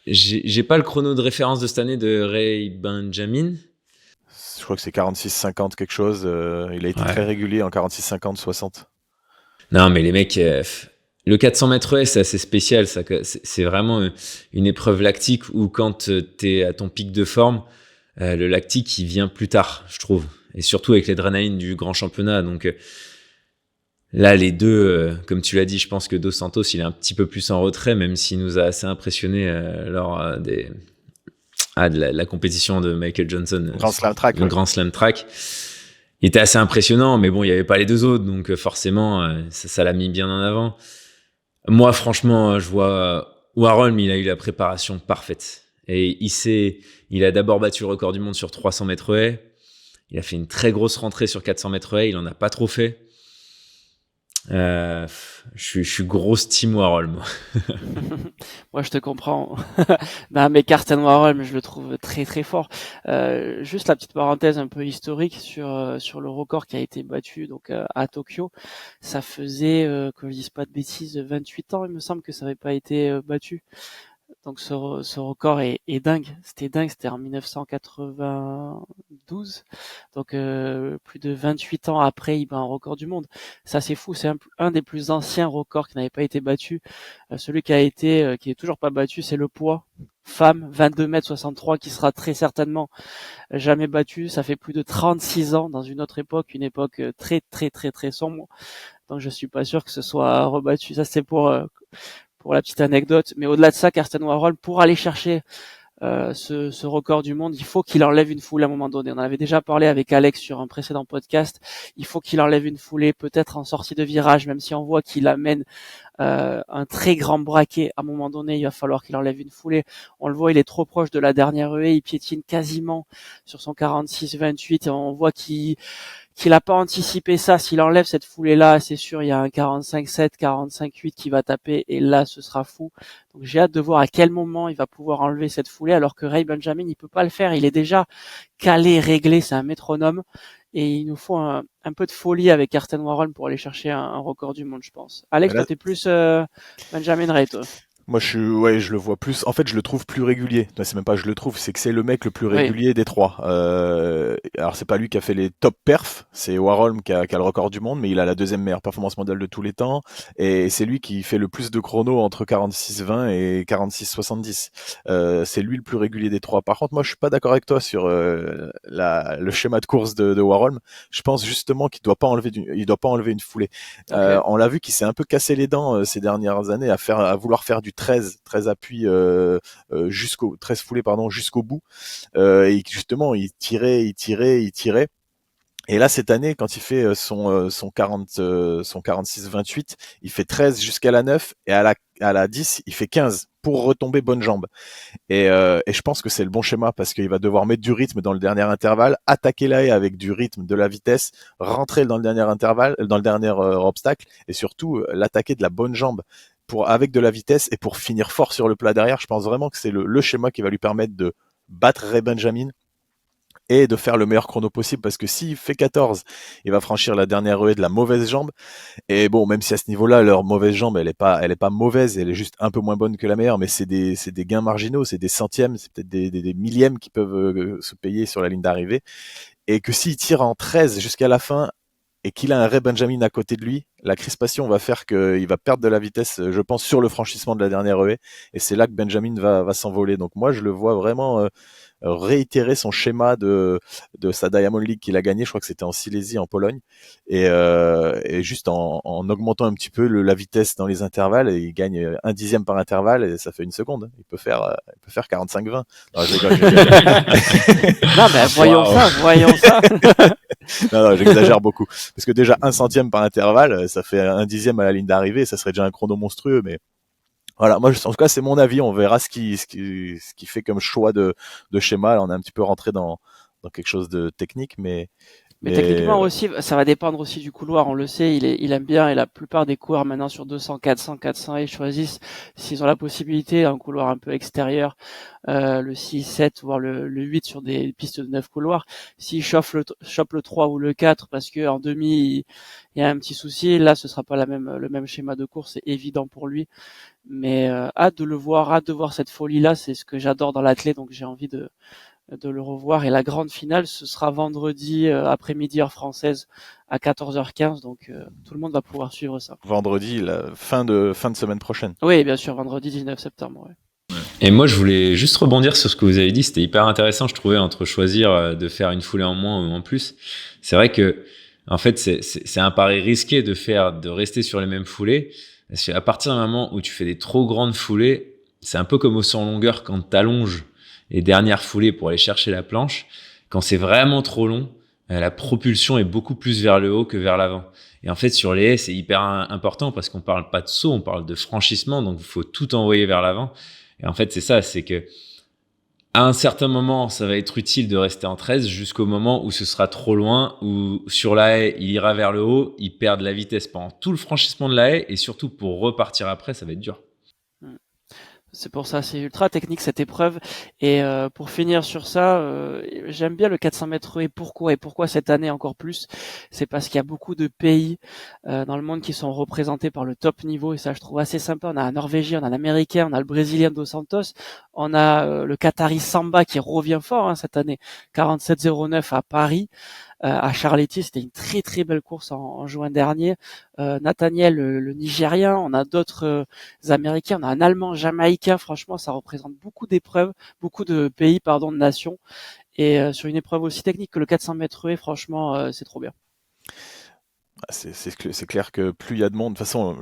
S2: j'ai pas le chrono de référence de cette année de Ray Benjamin.
S1: Je crois que c'est 46-50 quelque chose. Il a été très régulier en 46-50, 60.
S2: Non, mais les mecs, le 400 mètres haies, c'est assez spécial. Ça, c'est vraiment une épreuve lactique où quand t'es à ton pic de forme, le lactique, il vient plus tard, je trouve. Et surtout avec l'adrénaline du grand championnat. Donc là, les deux, comme tu l'as dit, je pense que Dos Santos, il est un petit peu plus en retrait, même s'il nous a assez impressionné lors de la compétition de Michael Johnson.
S1: Grand Slam Track.
S2: Le Grand Slam Track. Il était assez impressionnant, mais bon, il n'y avait pas les deux autres, donc forcément, ça l'a mis bien en avant. Moi, franchement, je vois Warholm, il a eu la préparation parfaite. Et il a d'abord battu le record du monde sur 300 mètres haies. Il a fait une très grosse rentrée sur 400 mètres haies. Il en a pas trop fait. Je suis grosse team Warhol, moi.
S3: Moi, je te comprends. Non, mais Karsten Warholm, je le trouve très très fort. Juste la petite parenthèse un peu historique sur le record qui a été battu donc à Tokyo. Ça faisait, que je dise pas de bêtises, 28 ans, il me semble que ça n'avait pas été battu. Donc ce record est dingue. C'était en 1992. Donc plus de 28 ans après, il bat un record du monde. Ça c'est fou, c'est un des plus anciens records qui n'avait pas été battu. Celui qui est toujours pas battu, c'est le poids femme 22,63 m qui sera très certainement jamais battu. Ça fait plus de 36 ans dans une autre époque, une époque très très très très sombre. Donc je suis pas sûr que ce soit rebattu. Ça c'est pour la petite anecdote. Mais au-delà de ça, Karsten Warholm, pour aller chercher ce record du monde, il faut qu'il enlève une foulée à un moment donné. On en avait déjà parlé avec Alex sur un précédent podcast. Il faut qu'il enlève une foulée, peut-être en sortie de virage, même si on voit qu'il amène un très grand braquet. À un moment donné, il va falloir qu'il enlève une foulée. On le voit, il est trop proche de la dernière haie. Il piétine quasiment sur son 46-28. On voit qu'il a pas anticipé ça. S'il enlève cette foulée-là, c'est sûr, il y a un 45-7, 45-8 qui va taper, et là, ce sera fou. Donc, j'ai hâte de voir à quel moment il va pouvoir enlever cette foulée, alors que Ray Benjamin, il peut pas le faire. Il est déjà calé, réglé, c'est un métronome, et il nous faut un peu de folie avec Karsten Warholm pour aller chercher un record du monde, je pense. Alex,
S1: Là,
S3: toi, t'es plus Benjamin Ray, toi.
S1: moi, je le vois plus. En fait, je le trouve plus régulier. Non, c'est même pas je le trouve, c'est que c'est le mec le plus
S3: Oui.
S1: régulier des trois. Alors, c'est pas lui qui a fait les top perfs, c'est Warholm qui a le record du monde, mais il a la deuxième meilleure performance mondiale de tous les temps. Et c'est lui qui fait le plus de chronos entre 46-20 et 46-70. C'est lui le plus régulier des trois. Par contre, moi, je suis pas d'accord avec toi sur le schéma de course de Warholm. Je pense justement qu'il il doit pas enlever une foulée.
S3: Ok.
S1: On l'a vu qu'il s'est un peu cassé les dents ces dernières années à vouloir faire du 13 appuis 13 foulées pardon jusqu'au bout. Et justement, il tirait. Et là, cette année, quand il fait son 46-28, il fait 13 jusqu'à la 9 et à la 10, il fait 15 pour retomber bonne jambe. Et je pense que c'est le bon schéma parce qu'il va devoir mettre du rythme dans le dernier intervalle, attaquer la haie avec du rythme, de la vitesse, rentrer dans le dernier intervalle, dans le dernier obstacle et surtout l'attaquer de la bonne jambe avec de la vitesse et pour finir fort sur le plat derrière. Je pense vraiment que c'est le schéma qui va lui permettre de battre Ray Benjamin et de faire le meilleur chrono possible parce que s'il fait 14, il va franchir la dernière haie de la mauvaise jambe. Et bon, même si à ce niveau-là, leur mauvaise jambe, elle est pas mauvaise, elle est juste un peu moins bonne que la meilleure, mais c'est des gains marginaux, c'est des centièmes, c'est peut-être des millièmes qui peuvent se payer sur la ligne d'arrivée. Et que s'il tire en 13 jusqu'à la fin, et qu'il a un Ray Benjamin à côté de lui, la crispation va faire qu'il va perdre de la vitesse, je pense, sur le franchissement de la dernière haie. Et c'est là que Benjamin va s'envoler. Donc moi, je le vois vraiment réitérer son schéma de sa Diamond League qu'il a gagné, je crois que c'était en Silésie, en Pologne, et juste en augmentant un petit peu la vitesse dans les intervalles, et il gagne un dixième par intervalle, et ça fait une seconde. Il peut faire 45-20. Non, je rigole,
S3: Non, mais voyons
S2: Wow.
S3: ça, voyons ça.
S1: non, j'exagère beaucoup. Parce que déjà, un centième par intervalle, ça fait un dixième à la ligne d'arrivée, ça serait déjà un chrono monstrueux, mais voilà, moi, en tout cas, c'est mon avis. On verra ce qui fait comme choix de schéma. Là, on est un petit peu rentré dans quelque chose de technique,
S3: Mais
S1: mais
S3: techniquement aussi, ça va dépendre aussi du couloir. On le sait, il aime bien, et la plupart des coureurs maintenant sur 200, 400, 400, ils choisissent, s'ils ont la possibilité, un couloir un peu extérieur, le 6, 7, voire le 8 sur des pistes de 9 couloirs. S'ils chopent le 3 ou le 4 parce que en demi, il y a un petit souci, là, ce sera pas le même schéma de course, c'est évident pour lui. Mais hâte de le voir, hâte de voir cette folie-là. C'est ce que j'adore dans l'athlète, donc j'ai envie de le revoir. Et la grande finale, ce sera vendredi après-midi heure française à 14h15. Donc tout le monde va pouvoir suivre ça.
S1: Vendredi, la fin de semaine prochaine.
S3: Oui, bien sûr, vendredi 19 septembre. Ouais.
S2: Et moi, je voulais juste rebondir sur ce que vous avez dit. C'était hyper intéressant, je trouvais, entre choisir de faire une foulée en moins ou en plus. C'est vrai que, en fait, c'est un pari risqué de rester sur les mêmes foulées. Parce qu'à partir du moment où tu fais des trop grandes foulées, c'est un peu comme au 100 longueur quand tu allonges les dernières foulées pour aller chercher la planche. Quand c'est vraiment trop long, la propulsion est beaucoup plus vers le haut que vers l'avant. Et en fait, sur les haies, c'est hyper important parce qu'on parle pas de saut, on parle de franchissement, donc il faut tout envoyer vers l'avant. Et en fait, c'est ça, c'est que à un certain moment, ça va être utile de rester en 13 jusqu'au moment où ce sera trop loin, où sur la haie, il ira vers le haut, il perd de la vitesse pendant tout le franchissement de la haie et surtout pour repartir après, ça va être dur.
S3: C'est pour ça, c'est ultra technique cette épreuve. Et pour finir sur ça, j'aime bien le 400 mètres et pourquoi cette année encore plus, c'est parce qu'il y a beaucoup de pays dans le monde qui sont représentés par le top niveau et ça je trouve assez sympa. On a un Norvégien, on a un Américain, on a le Brésilien Dos Santos, on a le Qatari Samba qui revient fort cette année, 47,09 à Paris. À Charletti, c'était une très très belle course en juin dernier. Nathaniel, le Nigérien, on a d'autres Américains, on a un Allemand, Jamaïcain. Franchement, ça représente beaucoup d'épreuves, beaucoup de pays, de nations. Et sur une épreuve aussi technique que le 400 mètres haies, franchement, c'est trop bien.
S1: C'est clair que plus il y a de monde, de toute façon,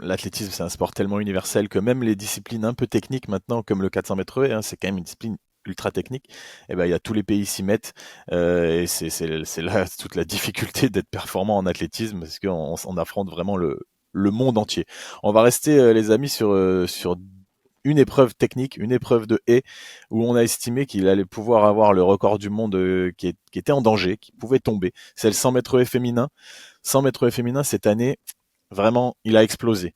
S1: l'athlétisme c'est un sport tellement universel que même les disciplines un peu techniques maintenant, comme le 400 mètres haies, c'est quand même une discipline ultra technique, et ben il y a tous les pays s'y mettent et c'est là toute la difficulté d'être performant en athlétisme parce qu'on affronte vraiment le monde entier. On va rester les amis sur une épreuve technique, une épreuve de haie où on a estimé qu'il allait pouvoir avoir le record du monde qui était en danger, qui pouvait tomber. C'est le 100 mètres haies féminin. 100 mètres haies féminin cette année, vraiment, il a explosé.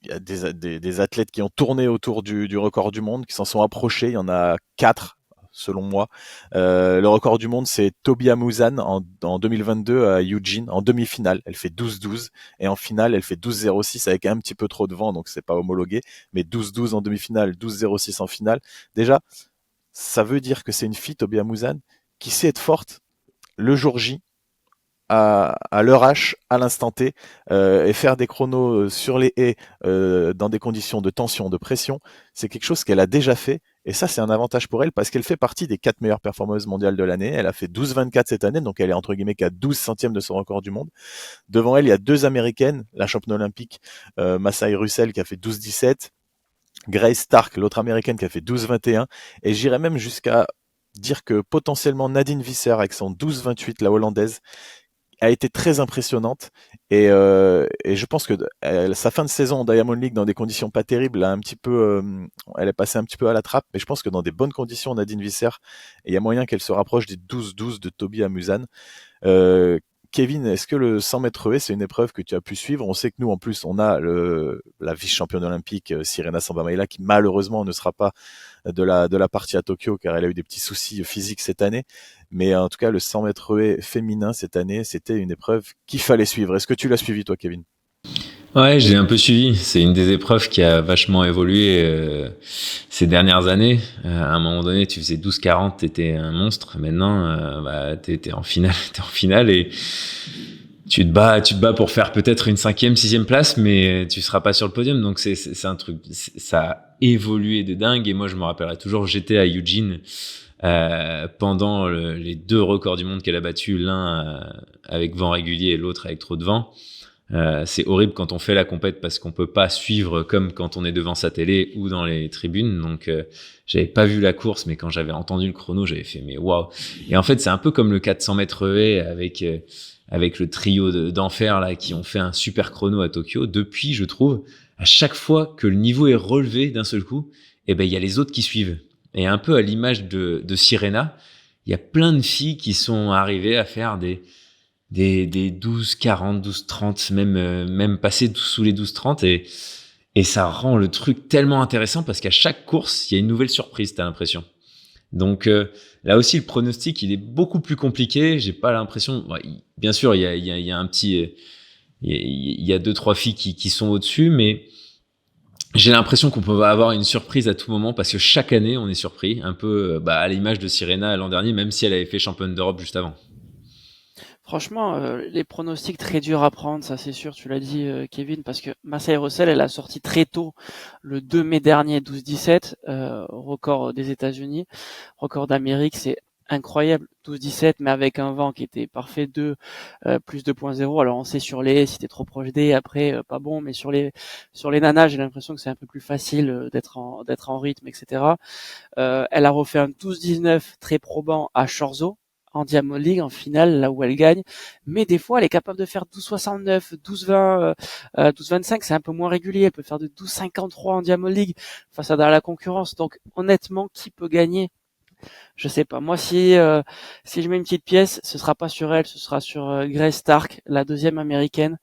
S1: Il y a des athlètes qui ont tourné autour du record du monde, qui s'en sont approchés. Il y en a 4, selon moi. Le record du monde, c'est Tobia Muzan en 2022 à Eugene, en demi-finale. Elle fait 12-12 et en finale, elle fait 12-06 avec un petit peu trop de vent, donc c'est pas homologué. Mais 12-12 en demi-finale, 12-06 en finale. Déjà, ça veut dire que c'est une fille, Tobia Muzan, qui sait être forte le jour J, à l'heure H, à l'instant T, et faire des chronos sur les haies dans des conditions de tension, de pression, c'est quelque chose qu'elle a déjà fait. Et ça, c'est un avantage pour elle parce qu'elle fait partie des 4 meilleures performeuses mondiales de l'année. Elle a fait 12-24 cette année, donc elle est entre guillemets qu'à 12 centièmes de son record du monde. Devant elle, il y a 2 américaines, la championne olympique Masai Russell qui a fait 12-17, Grace Stark, l'autre américaine qui a fait 12-21, et j'irais même jusqu'à dire que potentiellement Nadine Visser avec son 12-28, la hollandaise, a été très impressionnante et je pense que sa fin de saison en Diamond League dans des conditions pas terribles elle est passée un petit peu à la trappe, mais je pense que dans des bonnes conditions Nadine Visser, il y a moyen qu'elle se rapproche des 12-12 de Tobia Muzan. Kevin, est-ce que le 100 mètres haies, c'est une épreuve que tu as pu suivre? On sait que nous, en plus, on a la vice-championne olympique Sirena Sambamaila qui malheureusement ne sera pas de la partie à Tokyo car elle a eu des petits soucis physiques cette année. Mais en tout cas, le 100 mètres haies féminin cette année, c'était une épreuve qu'il fallait suivre. Est-ce que tu l'as suivi, toi, Kevin?
S2: Ouais, je l'ai un peu suivi. C'est une des épreuves qui a vachement évolué ces dernières années. À un moment donné, tu faisais 12-40, t'étais un monstre. Maintenant, t'es en finale, et tu te bats pour faire peut-être une 5e, 6e place, mais tu seras pas sur le podium. Donc c'est un truc, ça a évolué de dingue. Et moi, je me rappellerai toujours, j'étais à Eugene pendant les 2 records du monde qu'elle a battus, l'un avec vent régulier et l'autre avec trop de vent. C'est horrible quand on fait la compète parce qu'on peut pas suivre comme quand on est devant sa télé ou dans les tribunes. Donc j'avais pas vu la course, mais quand j'avais entendu le chrono, j'avais fait mais waouh. Et en fait, c'est un peu comme le 400 mètres haies avec le trio d'enfer là qui ont fait un super chrono à Tokyo. Depuis, je trouve, à chaque fois que le niveau est relevé d'un seul coup, il y a les autres qui suivent. Et un peu à l'image de Sirena, il y a plein de filles qui sont arrivées à faire des 12-40, 12-30, même passer sous les 12-30 et ça rend le truc tellement intéressant parce qu'à chaque course, il y a une nouvelle surprise, t'as l'impression. Donc là aussi, le pronostic, il est beaucoup plus compliqué. J'ai pas l'impression. Bien sûr, il y a un petit, il y a 2-3 filles qui sont au-dessus, mais J'ai l'impression qu'on peut avoir une surprise à tout moment parce que chaque année on est surpris, un peu à l'image de Sirena l'an dernier, même si elle avait fait championne d'Europe juste avant.
S3: Franchement, les pronostics très durs à prendre, ça c'est sûr, tu l'as dit Kevin, parce que Masai Russell, elle a sorti très tôt, le 2 mai dernier, 12-17, record des États-Unis, record d'Amérique, c'est incroyable, 12-17, mais avec un vent qui était parfait 2, plus 2.0. Alors on sait sur les, si t'es trop proche des, après pas bon, mais sur les nanas, j'ai l'impression que c'est un peu plus facile d'être en rythme, etc. Elle a refait un 12-19 très probant à Chorzo, en Diamond League, en finale, là où elle gagne. Mais des fois, elle est capable de faire 12-69, 12-20, 12-25, c'est un peu moins régulier. Elle peut faire de 12-53 en Diamond League face à la concurrence. Donc, honnêtement, qui peut gagner? Je sais pas. Moi, si je mets une petite pièce, ce sera pas sur elle, ce sera sur Grace Stark, la deuxième américaine,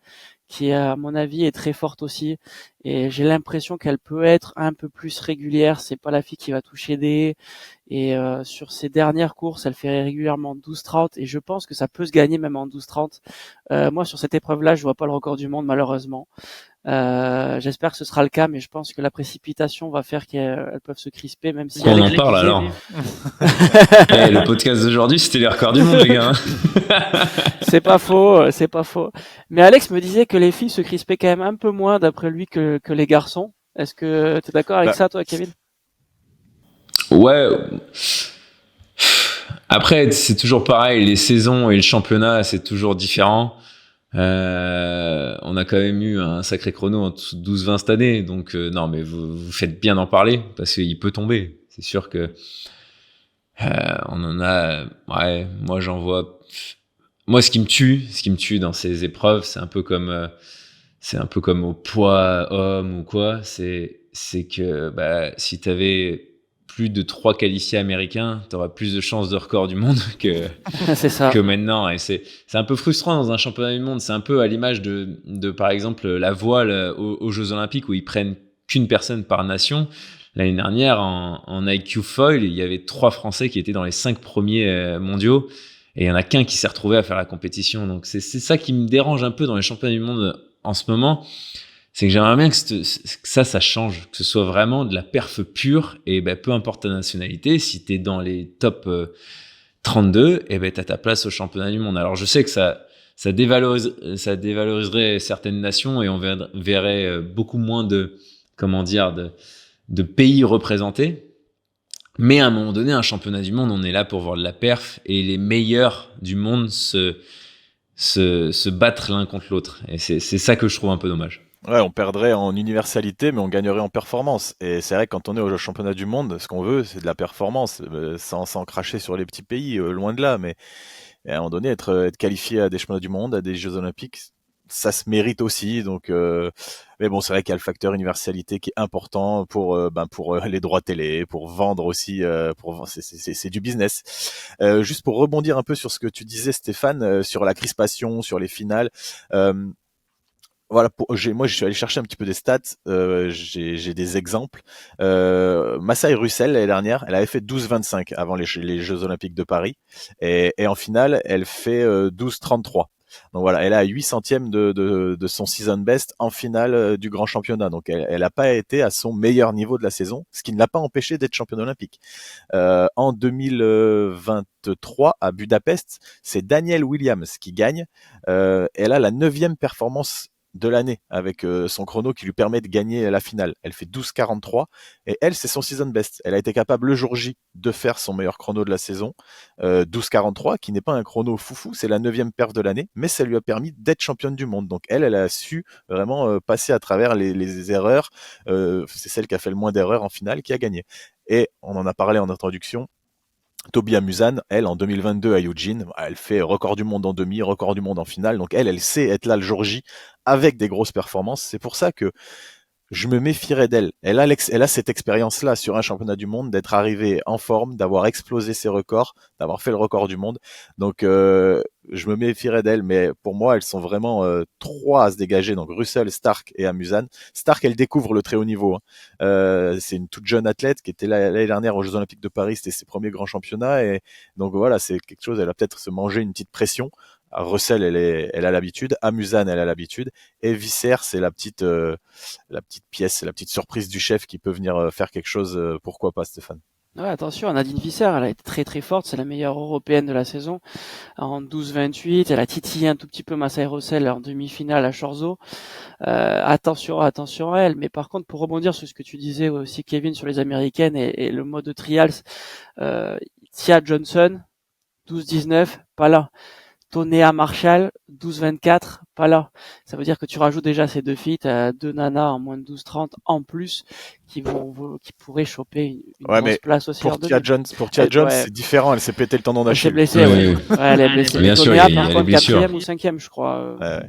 S3: qui à mon avis est très forte aussi, et j'ai l'impression qu'elle peut être un peu plus régulière. C'est pas la fille qui va toucher des, et sur ses dernières courses elle fait régulièrement 12-30, et je pense que ça peut se gagner même en 12-30. Moi sur cette épreuve là je vois pas le record du monde malheureusement. J'espère que ce sera le cas, mais je pense que la précipitation va faire qu'elles peuvent se crisper, même si
S2: Pourquoi on
S3: Alex
S2: en
S3: me
S2: parle
S3: disait
S2: alors? Le podcast d'aujourd'hui, c'était les records du monde, les gars.
S3: c'est pas faux, c'est pas faux. Mais Alex me disait que les filles se crispaient quand même un peu moins d'après lui que les garçons. Est-ce que tu es d'accord avec
S1: Bah,
S3: ça, toi, Kevin?
S2: Ouais. Après, c'est toujours pareil. Les saisons et le championnat, c'est toujours différent. On a quand même eu un sacré chrono en 12-20 cette année. Donc, non, mais vous faites bien d'en parler parce qu'il peut tomber. C'est sûr que on en a. Ouais, moi, j'en vois. Moi, ce qui me tue dans ces épreuves, c'est un peu comme au poids homme ou quoi. C'est que si t'avais plus de 3 qualifiés américains, t'auras plus de chances de record du monde
S3: C'est ça.
S2: que maintenant. Et c'est un peu frustrant dans un championnat du monde. C'est un peu à l'image par exemple, la voile aux Jeux Olympiques où ils prennent qu'une personne par nation. L'année dernière, en IQ Foil, il y avait 3 Français qui étaient dans les 5 premiers mondiaux. Et il y en a qu'un qui s'est retrouvé à faire la compétition. Donc c'est ça qui me dérange un peu dans les championnats du monde en ce moment. C'est que j'aimerais bien que ça change, que ce soit vraiment de la perf pure. Et peu importe ta nationalité, si t'es dans les top 32, t'as ta place au championnat du monde. Alors je sais que ça dévaloriserait certaines nations et on verrait beaucoup moins de pays représentés. Mais à un moment donné, un championnat du monde, on est là pour voir de la perf et les meilleurs du monde se battre l'un contre l'autre. Et c'est ça que je trouve un peu dommage.
S1: Ouais, on perdrait en universalité, mais on gagnerait en performance. Et c'est vrai que quand on est au championnat du monde, ce qu'on veut, c'est de la performance, sans cracher sur les petits pays, loin de là. Mais à un moment donné, être qualifié à des championnats du monde, à des Jeux Olympiques, ça se mérite aussi. Donc, mais bon, c'est vrai qu'il y a le facteur universalité qui est important pour les droits télé, pour vendre aussi. C'est du business. Juste pour rebondir un peu sur ce que tu disais, Stéphane, sur la crispation, sur les finales. Euh, voilà, moi je suis allé chercher un petit peu des stats, j'ai des exemples. Masai Russell l'année dernière, elle avait fait 12,25 avant les Jeux Olympiques de Paris, et en finale, elle fait 12,33. Donc voilà, elle a 8 centièmes de son season best en finale du grand championnat. Donc elle n'a pas été à son meilleur niveau de la saison, ce qui ne l'a pas empêché d'être championne olympique. En 2023 à Budapest, c'est Danielle Williams qui gagne. Elle a la 9e performance de l'année avec son chrono qui lui permet de gagner la finale. Elle fait 12,43 et elle, c'est son season best. Elle a été capable le jour J de faire son meilleur chrono de la saison, 12,43, qui n'est pas un chrono foufou, c'est la 9e perf de l'année, mais ça lui a permis d'être championne du monde. Donc elle a su vraiment passer à travers les erreurs. C'est celle qui a fait le moins d'erreurs en finale qui a gagné. Et on en a parlé en introduction, Toby Amusan, elle, en 2022 à Eugene, elle fait record du monde en demi, record du monde en finale. Donc elle sait être là le jour J avec des grosses performances. C'est pour ça que je me méfierais d'elle. Elle a cette expérience-là sur un championnat du monde, d'être arrivée en forme, d'avoir explosé ses records, d'avoir fait le record du monde. Donc, je me méfierais d'elle. Mais pour moi, elles sont vraiment trois à se dégager. Donc, Russell, Stark et Amusan. Stark, elle découvre le très haut niveau, hein. C'est une toute jeune athlète qui était l'année dernière aux Jeux Olympiques de Paris. C'était ses premiers grands championnats. Et donc, voilà, c'est quelque chose. Elle va peut-être se manger une petite pression. Russell, elle a l'habitude. Amusan, elle a l'habitude. Et Visser, c'est la petite pièce, la petite surprise du chef qui peut venir faire quelque chose. Pourquoi pas, Stéphane?
S3: Ouais, attention, Nadine Visser, elle a été très très forte, c'est la meilleure européenne de la saison en 12-28. Elle a titillé un tout petit peu Masai Russell en demi-finale à Chorzo. Attention à elle. Mais par contre, pour rebondir sur ce que tu disais aussi, Kevin, sur les Américaines et le mode de trials, Tia Johnson, 12-19, pas là. Tonea Marshall, 12-24, pas là. Ça veut dire que tu rajoutes déjà ces deux filles, t'as deux nanas en moins de 12-30 en plus qui pourraient choper une
S1: Ouais,
S3: grosse
S1: mais
S3: place aussi
S1: pour
S3: en
S1: Tia
S3: demi.
S1: Jones,
S3: Ouais,
S1: c'est différent. Elle s'est pété le tendon
S3: elle s'est
S1: d'Achille.
S3: blessée, ouais. Ouais, elle est blessée.
S2: Bien sûr,
S3: Tonea,
S2: il y
S3: par
S2: a les
S3: contre,
S2: blessures.
S3: 4e ou 5e, je crois,
S1: Ouais.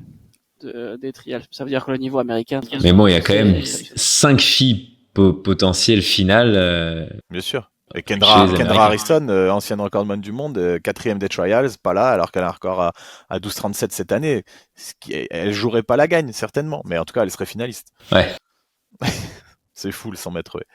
S3: des trials. Ça veut dire que le niveau américain.
S2: Mais bon, il y a quand même 5 filles potentielles finales.
S1: Bien sûr. Et
S2: Chez
S1: Kendra
S2: les Américains.
S1: Harrison, ancienne recordman du monde, 4e des trials, pas là, alors qu'elle a un record à 12,37 cette année. Elle jouerait pas la gagne, certainement. Mais en tout cas, elle serait finaliste.
S2: Ouais.
S1: C'est fou le 100 mètres. Ouais.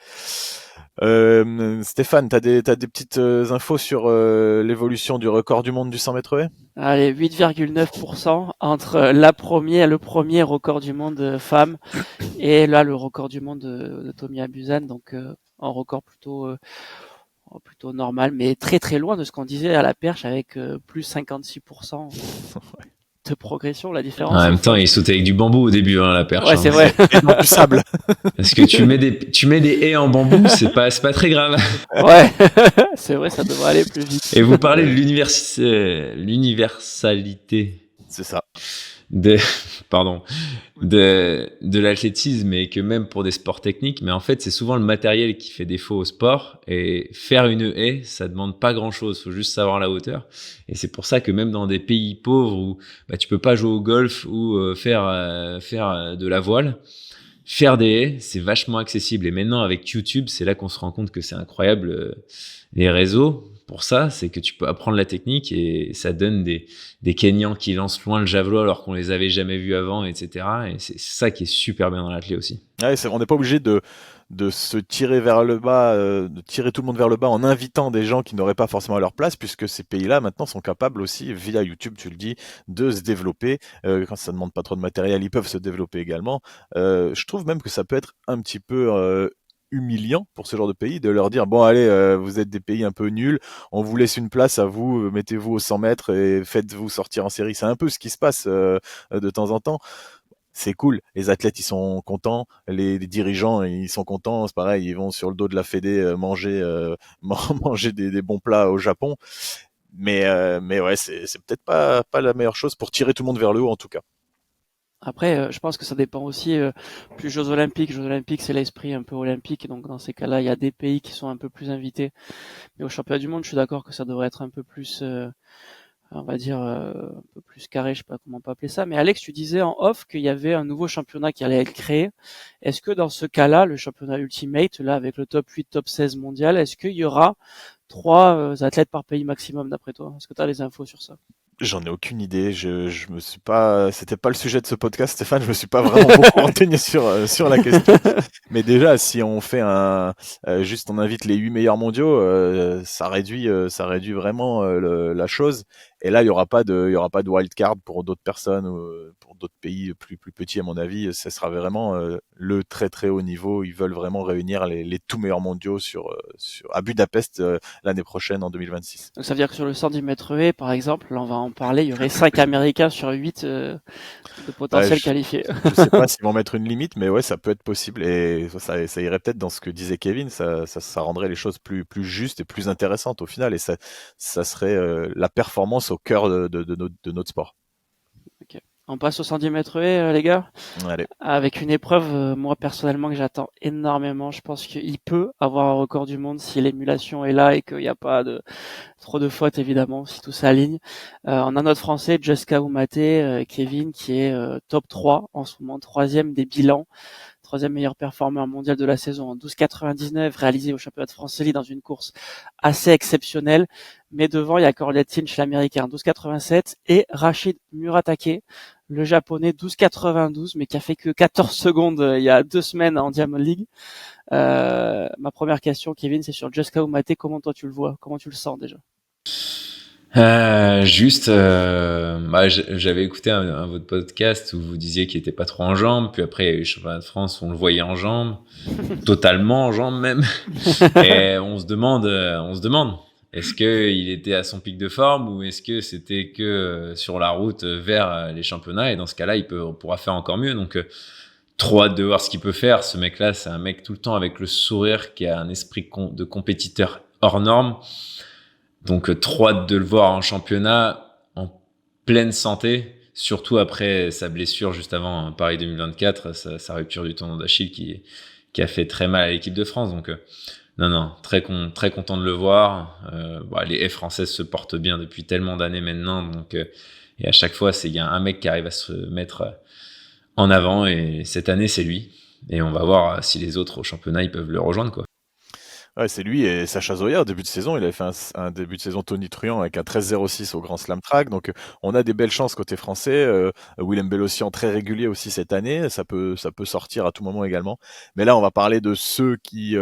S1: Stéphane, t'as des petites infos sur l'évolution du record du monde du 100 mètres haies?
S3: Allez, 8,9% entre le premier record du monde femme et là le record du monde de Tommy Abusan, donc un record plutôt normal, mais très très loin de ce qu'on disait à la perche avec plus 56% de progression. La différence.
S2: En même temps, il sautait avec du bambou au début, la perche.
S3: Ouais, c'est vrai.
S1: Et non du sable.
S2: Parce que tu mets des haies en bambou, c'est pas très grave.
S3: Ouais, c'est vrai, ça devrait aller plus vite.
S2: Et vous parlez de l'universalité
S1: C'est ça.
S2: de l'athlétisme, et que même pour des sports techniques, mais en fait c'est souvent le matériel qui fait défaut au sport, et faire une haie, ça demande pas grand chose, faut juste savoir la hauteur. Et c'est pour ça que même dans des pays pauvres où tu peux pas jouer au golf ou faire de la voile, faire des haies, c'est vachement accessible. Et maintenant avec YouTube, c'est là qu'on se rend compte que c'est incroyable, les réseaux. Pour ça, c'est que tu peux apprendre la technique, et ça donne des Kenyans qui lancent loin le javelot alors qu'on les avait jamais vus avant, etc. Et c'est ça qui est super bien dans l'athlé aussi.
S1: Ouais, on n'est pas obligé de se tirer vers le bas, de tirer tout le monde vers le bas en invitant des gens qui n'auraient pas forcément leur place, puisque ces pays-là maintenant sont capables aussi, via YouTube, tu le dis, de se développer. Quand ça ne demande pas trop de matériel, ils peuvent se développer également. Je trouve même que ça peut être un petit peu humiliant pour ce genre de pays de leur dire bon allez, vous êtes des pays un peu nuls, on vous laisse une place à vous, mettez-vous aux 100 mètres et faites-vous sortir en série. C'est un peu ce qui se passe de temps en temps. C'est cool, les athlètes ils sont contents, les dirigeants ils sont contents, c'est pareil, ils vont sur le dos de la Fédé manger des bons plats au Japon, mais ouais, c'est peut-être pas la meilleure chose pour tirer tout le monde vers le haut en tout cas.
S3: Après, je pense que ça dépend aussi plus Jeux Olympiques. Jeux Olympiques, c'est l'esprit un peu olympique, donc dans ces cas-là, il y a des pays qui sont un peu plus invités. Mais au championnat du monde, je suis d'accord que ça devrait être un peu plus, on va dire, un peu plus carré, je sais pas comment on peut appeler ça. Mais Alex, tu disais en off qu'il y avait un nouveau championnat qui allait être créé. Est-ce que dans ce cas-là, le championnat Ultimate, là, avec le top 8, top 16 mondial, est-ce qu'il y aura 3 athlètes par pays maximum d'après toi? Est-ce que tu as des infos sur ça?
S1: J'en ai aucune idée. Je me suis pas. C'était pas le sujet de ce podcast, Stéphane. Je me suis pas vraiment beaucoup renseigné sur la question. Mais déjà, si on fait juste on invite les 8 meilleurs mondiaux, ça réduit vraiment la chose. Et là, il y aura pas de wild card pour d'autres personnes ou pour d'autres pays plus petits. À mon avis, ça sera vraiment le très très haut niveau. Ils veulent vraiment réunir les tout meilleurs mondiaux à Budapest l'année prochaine en 2026.
S3: Donc ça veut dire que sur le 110 mètres haies, par exemple, là on va en parler, il y aurait 5 Américains sur 8 de potentiels qualifiés.
S1: Je sais pas s'ils vont mettre une limite, mais ouais, ça peut être possible. Et ça irait peut-être dans ce que disait Kevin, ça rendrait les choses plus justes et plus intéressantes au final. Et ça serait la performance au cœur de notre sport.
S3: Okay. On passe au 110 mètres haies, les gars.
S1: Allez.
S3: Avec une épreuve, moi personnellement, que j'attends énormément. Je pense qu'il peut avoir un record du monde si l'émulation est là et qu'il n'y a pas trop de fautes, évidemment, si tout s'aligne. On a notre Français, Jessica Oumaté, Kevin, qui est top 3 en ce moment, 3e des bilans. 3e meilleur performeur mondial de la saison en 12,99, réalisé au championnat de France Elite dans une course assez exceptionnelle. Mais devant, il y a Corlett Sinch, l'américain, 12,87, et Rachid Muratake, le japonais, 12,92, mais qui a fait que 14 secondes il y a 2 semaines en Diamond League. Ma première question, Kevin, c'est sur Jessica Oumaté. Comment toi tu le vois? Comment tu le sens déjà?
S2: J'avais écouté un votre podcast où vous disiez qu'il était pas trop en jambes, puis après il y a eu le championnat de France où on le voyait en jambes, totalement en jambes même, et on se demande, est-ce que il était à son pic de forme ou est-ce que c'était que sur la route vers les championnats, et dans ce cas-là on pourra faire encore mieux, donc trop hâte de voir ce qu'il peut faire. Ce mec-là, c'est un mec tout le temps avec le sourire, qui a un esprit de compétiteur hors norme. Donc, trop hâte de le voir en championnat, en pleine santé, surtout après sa blessure juste avant Paris 2024, sa rupture du tendon d'Achille qui a fait très mal à l'équipe de France. Donc, non, très content de le voir. Les F françaises se portent bien depuis tellement d'années maintenant. Donc, et à chaque fois, il y a un mec qui arrive à se mettre en avant, et cette année, c'est lui. Et on va voir si les autres au championnat, ils peuvent le rejoindre, quoi.
S1: Ouais, c'est lui et Sacha Zoya au début de saison. Il avait fait un début de saison tonitruant avec un 13,06 au Grand Slam Track. Donc, on a des belles chances côté français. Willem Bellossian très régulier aussi cette année. Ça peut sortir à tout moment également. Mais là, on va parler de ceux qui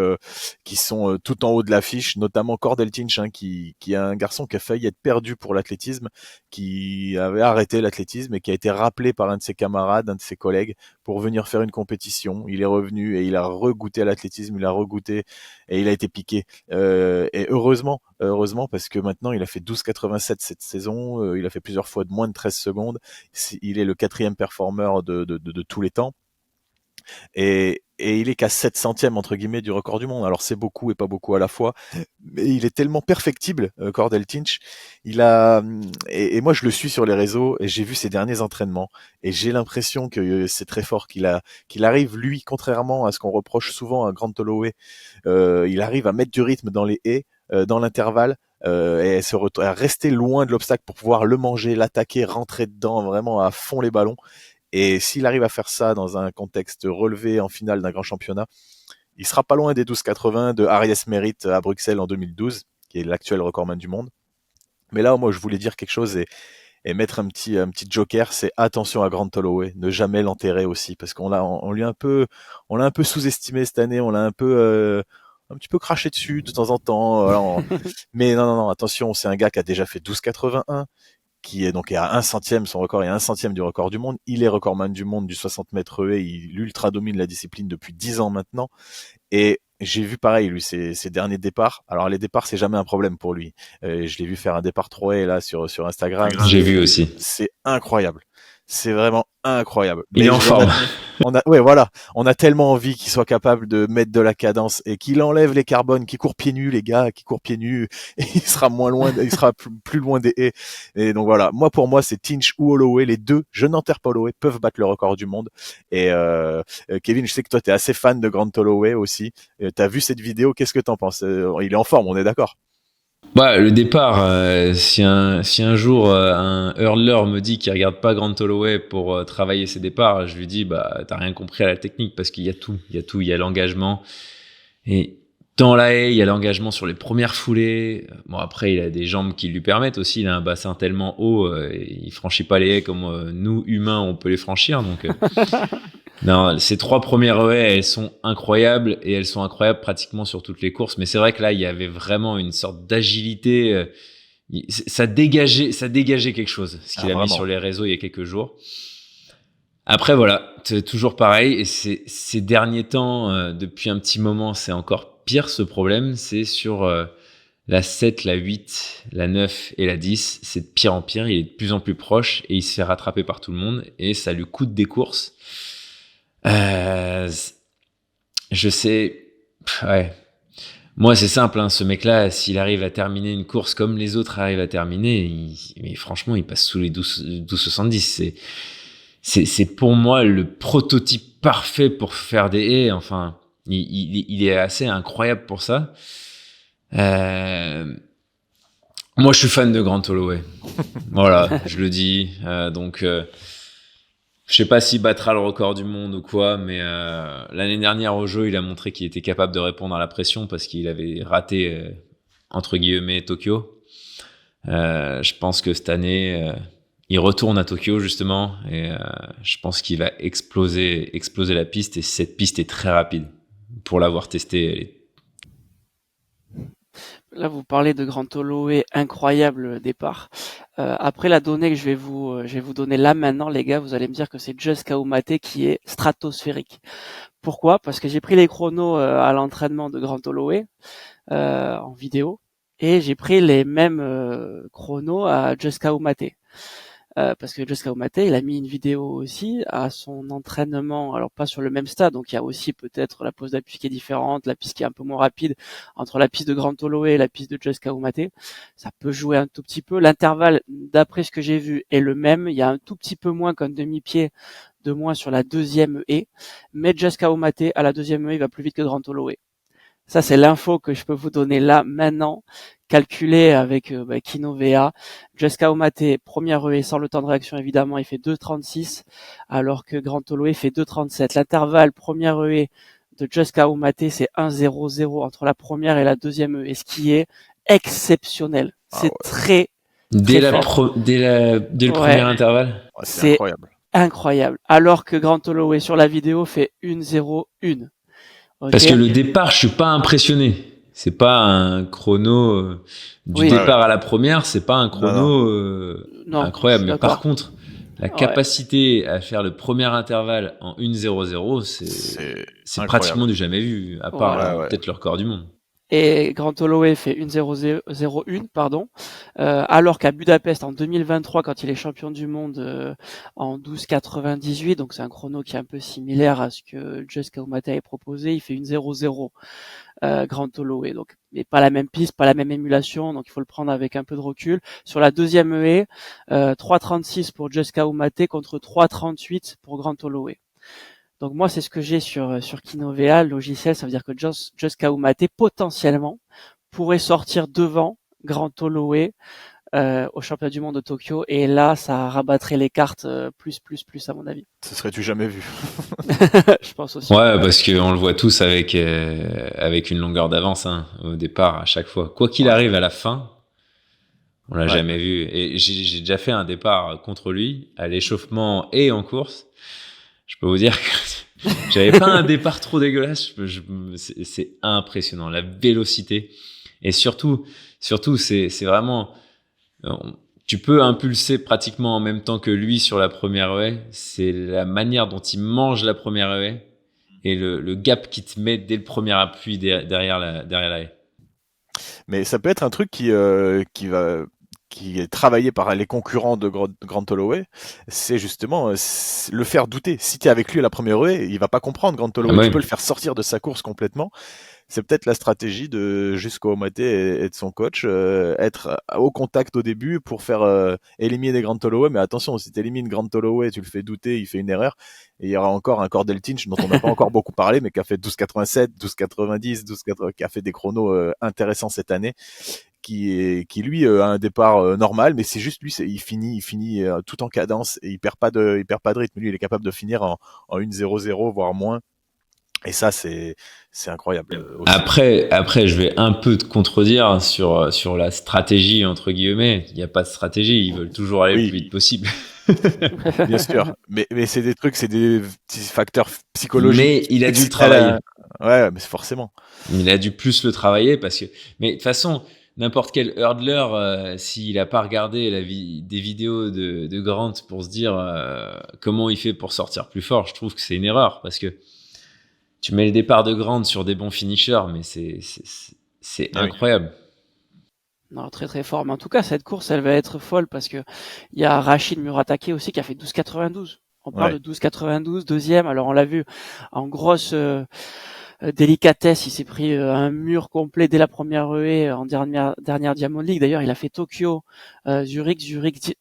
S1: sont tout en haut de l'affiche, notamment Cordeltinch, hein, qui est un garçon qui a failli être perdu pour l'athlétisme, qui avait arrêté l'athlétisme et qui a été rappelé par un de ses camarades, un de ses collègues, pour venir faire une compétition. Il est revenu et il a regoûté à l'athlétisme. Il a regoûté et il a été piqué. Et heureusement, parce que maintenant il a fait 12,87 cette saison, il a fait plusieurs fois de moins de 13 secondes, il est le 4e performeur de tous les temps. Et il est qu'à 7 centièmes entre guillemets du record du monde. Alors c'est beaucoup et pas beaucoup à la fois, mais il est tellement perfectible, Cordeltinch. Et moi je le suis sur les réseaux et j'ai vu ses derniers entraînements et j'ai l'impression que c'est très fort qu'il arrive, lui, contrairement à ce qu'on reproche souvent à Grant Holloway, il arrive à mettre du rythme dans les haies, dans l'intervalle. Et à rester loin de l'obstacle pour pouvoir le manger, l'attaquer, rentrer dedans vraiment à fond les ballons. Et s'il arrive à faire ça dans un contexte relevé en finale d'un grand championnat, il sera pas loin des 12,80 de Ariès Merritt à Bruxelles en 2012, qui est l'actuel recordman du monde. Mais là, moi, je voulais dire quelque chose et mettre un petit joker, c'est attention à Grant Holloway, ne jamais l'enterrer aussi, parce on l'a un peu sous-estimé cette année, on l'a un petit peu craché dessus de temps en temps. Mais non, attention, c'est un gars qui a déjà fait 12,81, qui est donc à 1 centième, son record est à 1 centième du record du monde. Il est recordman du monde du 60 mètres haies, il ultra domine la discipline depuis 10 ans maintenant. Et j'ai vu pareil, lui, ses derniers départs. Alors les départs, c'est jamais un problème pour lui. Je l'ai vu faire un départ 3 haies là sur Instagram.
S2: J'ai vu aussi.
S1: C'est incroyable. C'est vraiment incroyable.
S2: Il est en forme.
S1: On a tellement envie qu'il soit capable de mettre de la cadence et qu'il enlève les carbones, qu'il court pieds nus, les gars, qui courent pieds nus, et il sera il sera plus loin des haies. Et donc voilà. Pour moi, c'est Tinch ou Holloway, les deux. Je n'enterre pas Holloway, peuvent battre le record du monde. Et, Kevin, je sais que toi, t'es assez fan de Grant Holloway aussi. T'as vu cette vidéo, qu'est-ce que t'en penses? Il est en forme, on est d'accord?
S2: Le départ, si un jour un hurler me dit qu'il regarde pas Grant Holloway pour travailler ses départs, je lui dis t'as rien compris à la technique, parce qu'il y a tout, il y a l'engagement, et dans la haie il y a l'engagement sur les premières foulées. Bon, après il a des jambes qui lui permettent aussi, il a un bassin tellement haut, il franchit pas les haies comme nous humains on peut les franchir, donc non, ces 3 premières haies, elles sont incroyables, et elles sont incroyables pratiquement sur toutes les courses. Mais c'est vrai que là, il y avait vraiment une sorte d'agilité. Ça dégageait quelque chose, ce qu'il a mis sur les réseaux il y a quelques jours. Après, voilà, c'est toujours pareil. Et ces derniers temps, depuis un petit moment, c'est encore pire ce problème. C'est sur la 7, la 8, la 9 et la 10. C'est de pire en pire. Il est de plus en plus proche et il se fait rattraper par tout le monde. Et ça lui coûte des courses. Je sais, ouais. Moi, c'est simple, hein, ce mec-là, s'il arrive à terminer une course comme les autres arrivent à terminer, mais franchement, il passe sous les 12,70. C'est pour moi le prototype parfait pour faire des haies. Enfin, il est assez incroyable pour ça. Moi, je suis fan de Grant Holloway. Voilà, je le dis. Donc, je sais pas s'il battra le record du monde ou quoi, mais l'année dernière au jeu, il a montré qu'il était capable de répondre à la pression, parce qu'il avait raté entre guillemets Tokyo. Je pense que cette année, il retourne à Tokyo justement, et je pense qu'il va exploser la piste, et cette piste est très rapide. Pour l'avoir testée,
S3: Là, vous parlez de Grand Holloway, incroyable départ. Après la donnée que je vais vous donner là maintenant, les gars, vous allez me dire que c'est Just Kaoumate qui est stratosphérique. Pourquoi? Parce que j'ai pris les chronos à l'entraînement de Grand Holloway en vidéo et j'ai pris les mêmes chronos à Just Kaoumate. Parce que Just Kaoumate, il a mis une vidéo aussi à son entraînement, alors pas sur le même stade, donc il y a aussi peut-être la pose d'appui qui est différente, la piste qui est un peu moins rapide entre la piste de Grand Holloway et la piste de Just Kaoumate. Ça peut jouer un tout petit peu. L'intervalle, d'après ce que j'ai vu, est le même. Il y a un tout petit peu moins qu'un demi-pied de moins sur la deuxième haie, mais Just Kaoumate à la deuxième haie, il va plus vite que Grand Holloway. Ça, c'est l'info que je peux vous donner là, maintenant, calculé avec Kinovea. Just Kaoumate, première haie, sans le temps de réaction, évidemment, il fait 2,36, alors que Grand Holloway fait 2,37. L'intervalle première haie de Just Kaoumate, c'est 1,00 entre la première et la deuxième haie, ce qui est exceptionnel. C'est très,
S2: Dès
S3: très fort.
S2: dès le premier intervalle.
S1: Ouais, c'est
S3: C'est
S1: incroyable.
S3: incroyable. Alors que Grand Holloway sur la vidéo fait 1,01.
S2: Parce que
S3: Ok.
S2: le départ, je suis pas impressionné. C'est pas un chrono du
S3: Oui.
S2: départ à la première, c'est pas un
S1: Non,
S2: chrono
S3: Non, je
S2: incroyable.
S3: suis
S2: Mais par
S3: d'accord.
S2: contre, la
S3: Ouais.
S2: capacité à faire le premier intervalle en 1,00,
S1: c'est
S2: c'est
S1: incroyable.
S2: pratiquement du jamais vu, à part
S3: Ouais.
S2: peut-être le record du monde.
S3: Et Grand Holloway fait 1,001, pardon, alors qu'à Budapest en 2023, quand il est champion du monde en 12,98, donc c'est un chrono qui est un peu similaire à ce que Just Kaoumate a proposé, il fait 1,00 Grand Holloway, donc mais pas la même piste, pas la même émulation, donc il faut le prendre avec un peu de recul. Sur la deuxième haie, 3,36 pour Just Kaoumate contre 3,38 pour Grand Holloway. Donc moi, c'est ce que j'ai sur Kinovea, le logiciel. Ça veut dire que Just Kaoumate, potentiellement, pourrait sortir devant Grand Holloway au championnat du monde de Tokyo. Et là, ça rabattrait les cartes plus, à mon avis.
S1: Ce serait du jamais vu.
S3: Je pense aussi.
S2: Ouais, parce qu'on le voit tous avec une longueur d'avance au départ à chaque fois. Quoi qu'il arrive à la fin, on l'a jamais vu. Et j'ai déjà fait un départ contre lui à l'échauffement et en course. Je peux vous dire que j'avais pas un départ trop dégueulasse. C'est impressionnant, la vélocité. Et surtout, c'est vraiment, tu peux impulser pratiquement en même temps que lui sur la première haie. C'est la manière dont il mange la première haie et le gap qu'il te met dès le premier appui derrière la haie.
S1: Mais ça peut être un truc qui est travaillé par les concurrents de Grand Holloway, c'est justement le faire douter. Si tu es avec lui à la première haie, il va pas comprendre Grand Holloway.
S2: ouais.
S1: Tu peux le faire sortir de sa course complètement. C'est peut-être la stratégie de Jusqu'au Maté et de son coach, être au contact au début pour faire éliminer Grand Holloway. Mais attention, si tu élimines Grand Holloway, tu le fais douter, il fait une erreur. Et il y aura encore un Cordell Tinch dont on n'a pas encore beaucoup parlé, mais qui a fait 12,87, 12,90, 12,80, qui a fait des chronos intéressants cette année. Qui lui a un départ normal, mais c'est juste lui, il finit tout en cadence et il perd pas de rythme. Lui, il est capable de finir en 1,00 voire moins. Et ça, c'est incroyable. Aussi.
S2: Après, je vais un peu te contredire sur la stratégie entre guillemets. Il n'y a pas de stratégie. Ils veulent toujours aller le plus vite possible.
S1: Bien sûr. Mais c'est des trucs, c'est des petits facteurs psychologiques.
S2: Mais il a dû le travailler.
S1: Ouais, mais forcément.
S2: Il a dû plus le travailler parce que. Mais de toute façon, n'importe quel hurdler, s'il a pas regardé des vidéos de Grant pour se dire comment il fait pour sortir plus fort, je trouve que c'est une erreur parce que tu mets le départ de Grant sur des bons finishers, mais c'est incroyable.
S3: Non, très très fort. Mais en tout cas, cette course, elle va être folle parce que il y a Rachid Muratake aussi qui a fait 12,92. On parle de 12,92, deuxième. Alors on l'a vu en grosse délicatesse, il s'est pris un mur complet dès la première haie en dernière Diamond League. D'ailleurs, il a fait Tokyo, Zurich,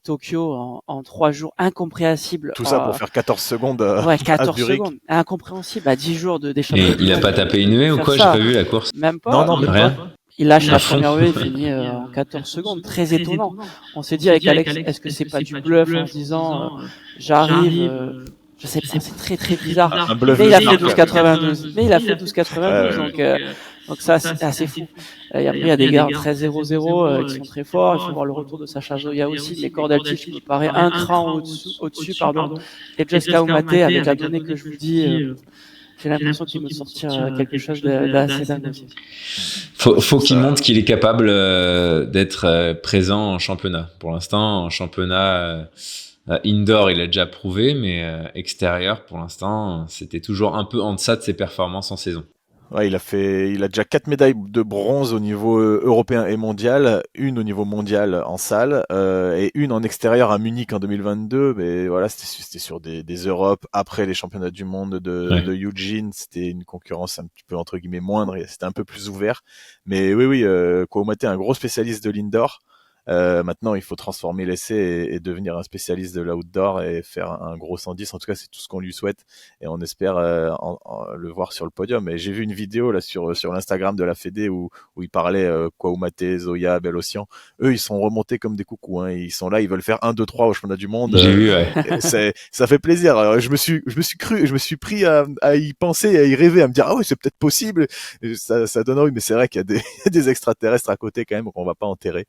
S3: Tokyo en 3 jours, incompréhensible.
S1: Tout ça pour faire 14 secondes.
S3: 14 secondes, incompréhensible à 10 jours de d'échappement.
S2: Et il a pas tapé une haie ou quoi? J'ai pas vu la course.
S3: Même pas.
S1: Non,
S2: rien.
S3: Il lâche la première haie, il finit en 14 secondes. Très étonnant. On s'est dit avec Alex, est-ce que c'est pas du bluff en se disant, j'arrive, je sais pas, c'est très très bizarre. Mais il a fait 12,92. Donc ça, c'est assez fou. Et après, il y a des gars en 13,00 qui sont très forts. Il faut voir le retour de Sacha Zoya aussi. Mais Cordell Tinch me paraît un cran au-dessus, pardon. Et Just Kaoumate, avec la donnée que je vous dis, j'ai l'impression qu'il nous sortir quelque chose d'assez dingue aussi.
S2: Faut qu'il montre qu'il est capable d'être présent en championnat. Pour l'instant, en championnat indoor, il a déjà prouvé, mais extérieur, pour l'instant, c'était toujours un peu en deçà de ses performances en saison.
S1: Ouais, il a déjà 4 médailles de bronze au niveau européen et mondial, une au niveau mondial en salle et une en extérieur à Munich en 2022. Mais voilà, c'était sur des Europes après les championnats du monde de Eugene. C'était une concurrence un petit peu entre guillemets moindre et c'était un peu plus ouvert. Mais oui, Kouamouo est un gros spécialiste de l'indoor. Maintenant, il faut transformer l'essai et devenir un spécialiste de l'outdoor et faire un gros 110. En tout cas, c'est tout ce qu'on lui souhaite et on espère le voir sur le podium. Et j'ai vu une vidéo là sur l'Instagram de la Fédé où il parlait Kouamouo, Zoya, Bellossian. Eux, ils sont remontés comme des coucous. Hein. Ils sont là, ils veulent faire 1, 2, 3 au championnat du monde.
S2: J'ai vu, ouais.
S1: Ça fait plaisir. Alors, je me suis pris à y penser, à y rêver, à me dire ah oui, c'est peut-être possible. Et ça donne envie, mais c'est vrai qu'il y a des extraterrestres à côté quand même qu'on va pas enterrer.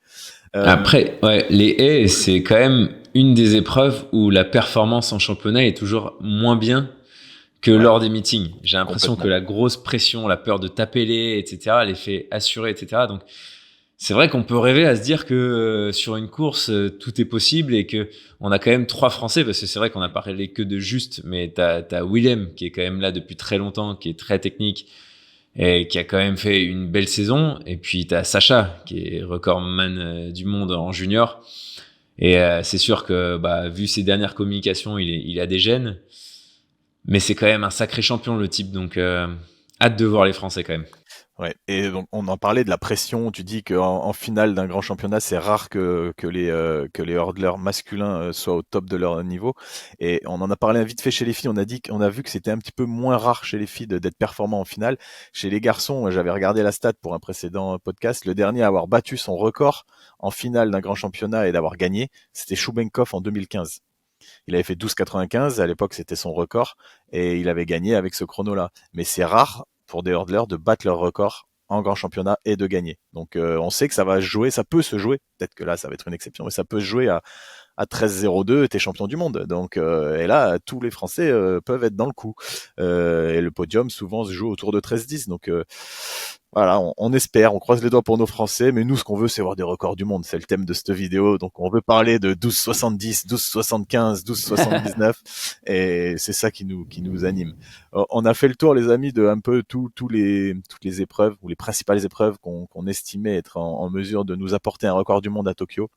S2: Après, les haies, c'est quand même une des épreuves où la performance en championnat est toujours moins bien que lors des meetings. J'ai l'impression que la grosse pression, la peur de taper les haies, etc., l'effet assuré, etc. Donc, c'est vrai qu'on peut rêver à se dire que sur une course, tout est possible et que on a quand même 3 Français, parce que c'est vrai qu'on a parlé que de Juste, mais t'as Willem qui est quand même là depuis très longtemps, qui est très technique, et qui a quand même fait une belle saison. Et puis t'as Sacha qui est recordman du monde en junior. Et c'est sûr que vu ses dernières communications, il a des gènes. Mais c'est quand même un sacré champion le type. Donc hâte de voir les Français quand même.
S1: Ouais, et donc on en parlait de la pression. Tu dis qu'en finale d'un grand championnat, c'est rare que les hurdlers masculins soient au top de leur niveau. Et on en a parlé vite fait chez les filles. On a vu que c'était un petit peu moins rare chez les filles d'être performant en finale. Chez les garçons, j'avais regardé la stat pour un précédent podcast. Le dernier à avoir battu son record en finale d'un grand championnat et d'avoir gagné, c'était Choubenkov en 2015. Il avait fait 12,95. À l'époque, c'était son record et il avait gagné avec ce chrono-là. Mais c'est rare pour des hurdlers de battre leur record en grand championnat et de gagner. Donc on sait que ça va jouer, ça peut se jouer, peut-être que là ça va être une exception, mais ça peut se jouer à 13,02, t'es champion du monde. Donc et là tous les Français peuvent être dans le coup. Et le podium souvent se joue autour de 13,10. Donc voilà, on espère, on croise les doigts pour nos Français, mais nous, ce qu'on veut, c'est voir des records du monde. C'est le thème de cette vidéo. Donc, on veut parler de 12,70, 12,75, 12,79. Et c'est ça qui nous anime. On a fait le tour, les amis, de un peu toutes les épreuves, ou les principales épreuves qu'on estimait être en mesure de nous apporter un record du monde à Tokyo.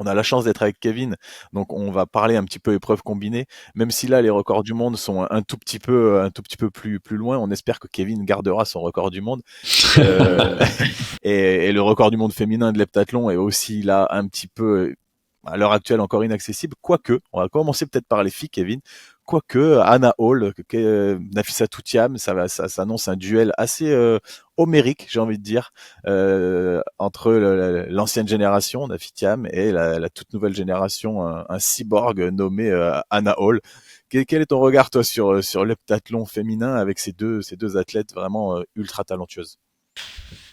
S1: On a la chance d'être avec Kevin, donc on va parler un petit peu épreuve combinée. Même si là les records du monde sont un tout petit peu plus loin, on espère que Kevin gardera son record du monde. Et le record du monde féminin de l'heptathlon est aussi là un petit peu à l'heure actuelle encore inaccessible. Quoique, on va commencer peut-être par les filles, Kevin. Quoique Anna Hall, Nafisa Toutiam, ça annonce un duel assez homérique, j'ai envie de dire, entre l'ancienne génération, Nafitiam, et la toute nouvelle génération, un cyborg nommé Anna Hall. Quel est ton regard, toi, sur l'heptathlon féminin avec ces deux athlètes vraiment ultra talentueuses?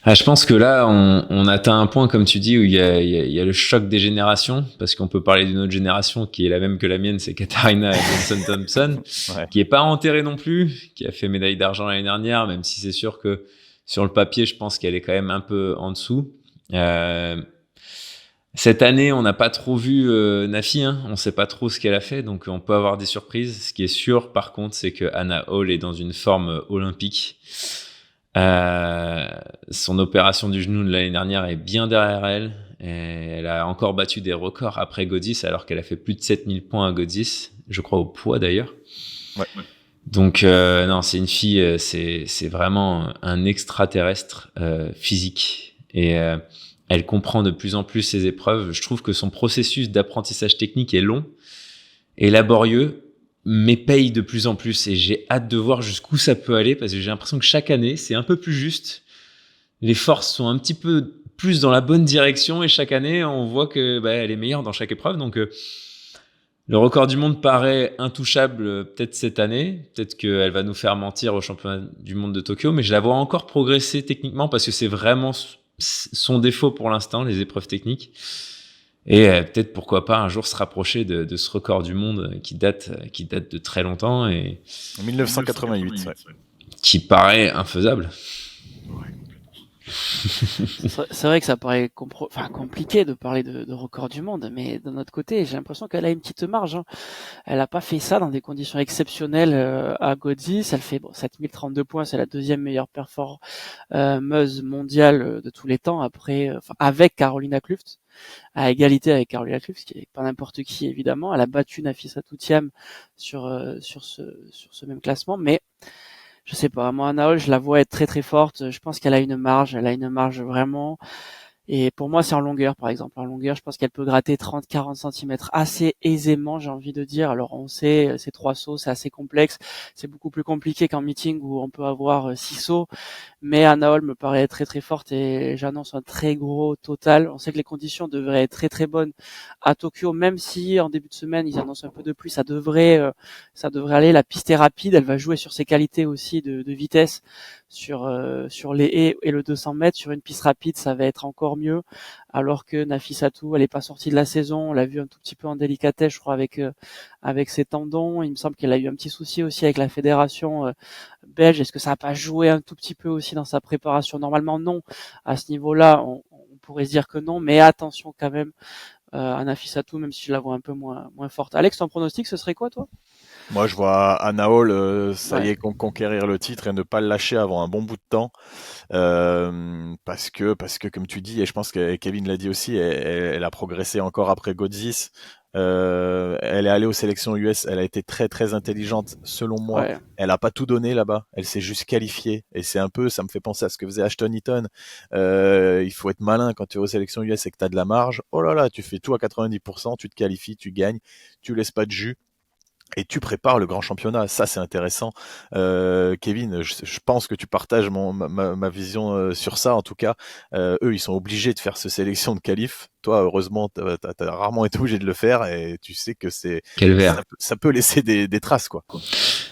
S2: Je pense que là, on atteint un point, comme tu dis, où il y a le choc des générations, parce qu'on peut parler d'une autre génération qui est la même que la mienne, c'est Katharina Johnson-Thompson, ouais. Qui est pas enterrée non plus, qui a fait médaille d'argent l'année dernière, même si c'est sûr que sur le papier, je pense qu'elle est quand même un peu en dessous. Cette année, on n'a pas trop vu Nafi, hein. On sait pas trop ce qu'elle a fait, donc on peut avoir des surprises. Ce qui est sûr, par contre, c'est que Anna Hall est dans une forme olympique. Son opération du genou de l'année dernière est bien derrière elle. Et elle a encore battu des records après Godis, alors qu'elle a fait plus de 7000 points à Godis, je crois au poids d'ailleurs.
S1: Ouais.
S2: Donc non, c'est une fille, c'est vraiment un extraterrestre physique. Et elle comprend de plus en plus ses épreuves. Je trouve que son processus d'apprentissage technique est long et laborieux, mais paye de plus en plus, et j'ai hâte de voir jusqu'où ça peut aller, parce que j'ai l'impression que chaque année, c'est un peu plus juste. Les forces sont un petit peu plus dans la bonne direction, et chaque année, on voit que elle est meilleure dans chaque épreuve. Donc, le record du monde paraît intouchable peut-être cette année. Peut-être qu'elle va nous faire mentir au championnat du monde de Tokyo, mais je la vois encore progresser techniquement, parce que c'est vraiment son défaut pour l'instant, les épreuves techniques. Et peut-être pourquoi pas un jour se rapprocher de ce record du monde qui date de très longtemps et
S1: 1988, ouais.
S2: qui paraît infaisable.
S3: C'est vrai que ça paraît compliqué de parler de record du monde, mais d'un autre côté, j'ai l'impression qu'elle a une petite marge, hein. Elle a pas fait ça dans des conditions exceptionnelles à Godzis. Elle fait 7032 points, c'est la deuxième meilleure performeuse mondiale de tous les temps, après, avec Carolina Klüft, à égalité avec Carolina Klüft, qui est pas n'importe qui évidemment. Elle a battu Nafisa Toutiam sur ce même classement, mais je sais pas, moi Anna Hall, je la vois être très très forte. Je pense qu'elle a une marge, elle a une marge vraiment. Et pour moi, c'est en longueur, par exemple. En longueur, je pense qu'elle peut gratter 30-40 centimètres assez aisément, j'ai envie de dire. Alors, on sait, ces 3 sauts, c'est assez complexe. C'est beaucoup plus compliqué qu'en meeting où on peut avoir 6 sauts. Mais Anna Hall me paraît très très forte et j'annonce un très gros total. On sait que les conditions devraient être très très bonnes à Tokyo, même si en début de semaine, ils annoncent un peu de pluie. Ça devrait aller. La piste est rapide. Elle va jouer sur ses qualités aussi de vitesse sur les haies et le 200 mètres. Sur une piste rapide, ça va être encore mieux, alors que Nafissatou, elle est pas sortie de la saison, on l'a vu un tout petit peu en délicatesse, je crois, avec ses tendons. Il me semble qu'elle a eu un petit souci aussi avec la fédération belge. Est-ce que ça a pas joué un tout petit peu aussi dans sa préparation? Normalement, non. À ce niveau-là, on pourrait se dire que non, mais attention quand même à Nafissatou, même si je la vois un peu moins forte. Alex, ton pronostic, ce serait quoi, toi?
S1: Moi, je vois Anna Hall, ça y
S3: Ouais.
S1: est, conquérir le titre et ne pas le lâcher avant un bon bout de temps. Parce que comme tu dis, et je pense que Kevin l'a dit aussi, elle a progressé encore après Godzis. Elle est allée aux sélections US, elle a été très très intelligente selon moi.
S3: Ouais.
S1: Elle a pas tout donné là-bas, elle s'est juste qualifiée. Et c'est un peu, ça me fait penser à ce que faisait Ashton Eaton. Il faut être malin quand tu es aux sélections US et que tu as de la marge. Oh là là, tu fais tout à 90%, tu te qualifies, tu gagnes, tu laisses pas de jus. Et tu prépares le grand championnat, ça c'est intéressant. Kevin, je pense que tu partages ma vision sur ça. En tout cas, eux, ils sont obligés de faire ce sélection de qualif. Toi, heureusement, t'as rarement été obligé de le faire et tu sais que
S2: Quel
S1: ça,
S2: vert.
S1: ça peut laisser des traces, quoi.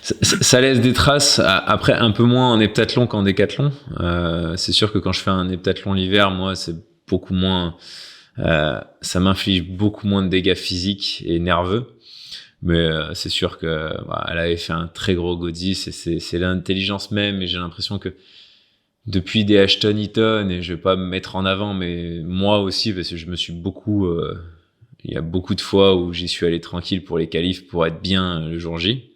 S2: Ça laisse des traces, après un peu moins en heptathlon qu'en décathlon. C'est sûr que quand je fais un heptathlon l'hiver, moi, c'est beaucoup moins. Ça m'inflige beaucoup moins de dégâts physiques et nerveux. Mais c'est sûr que elle avait fait un très gros Godis et c'est l'intelligence même. Et j'ai l'impression que depuis des Ashton Eaton, et je vais pas me mettre en avant, mais moi aussi, parce que je me suis beaucoup. Il y a beaucoup de fois où j'y suis allé tranquille pour les qualifs pour être bien le jour J.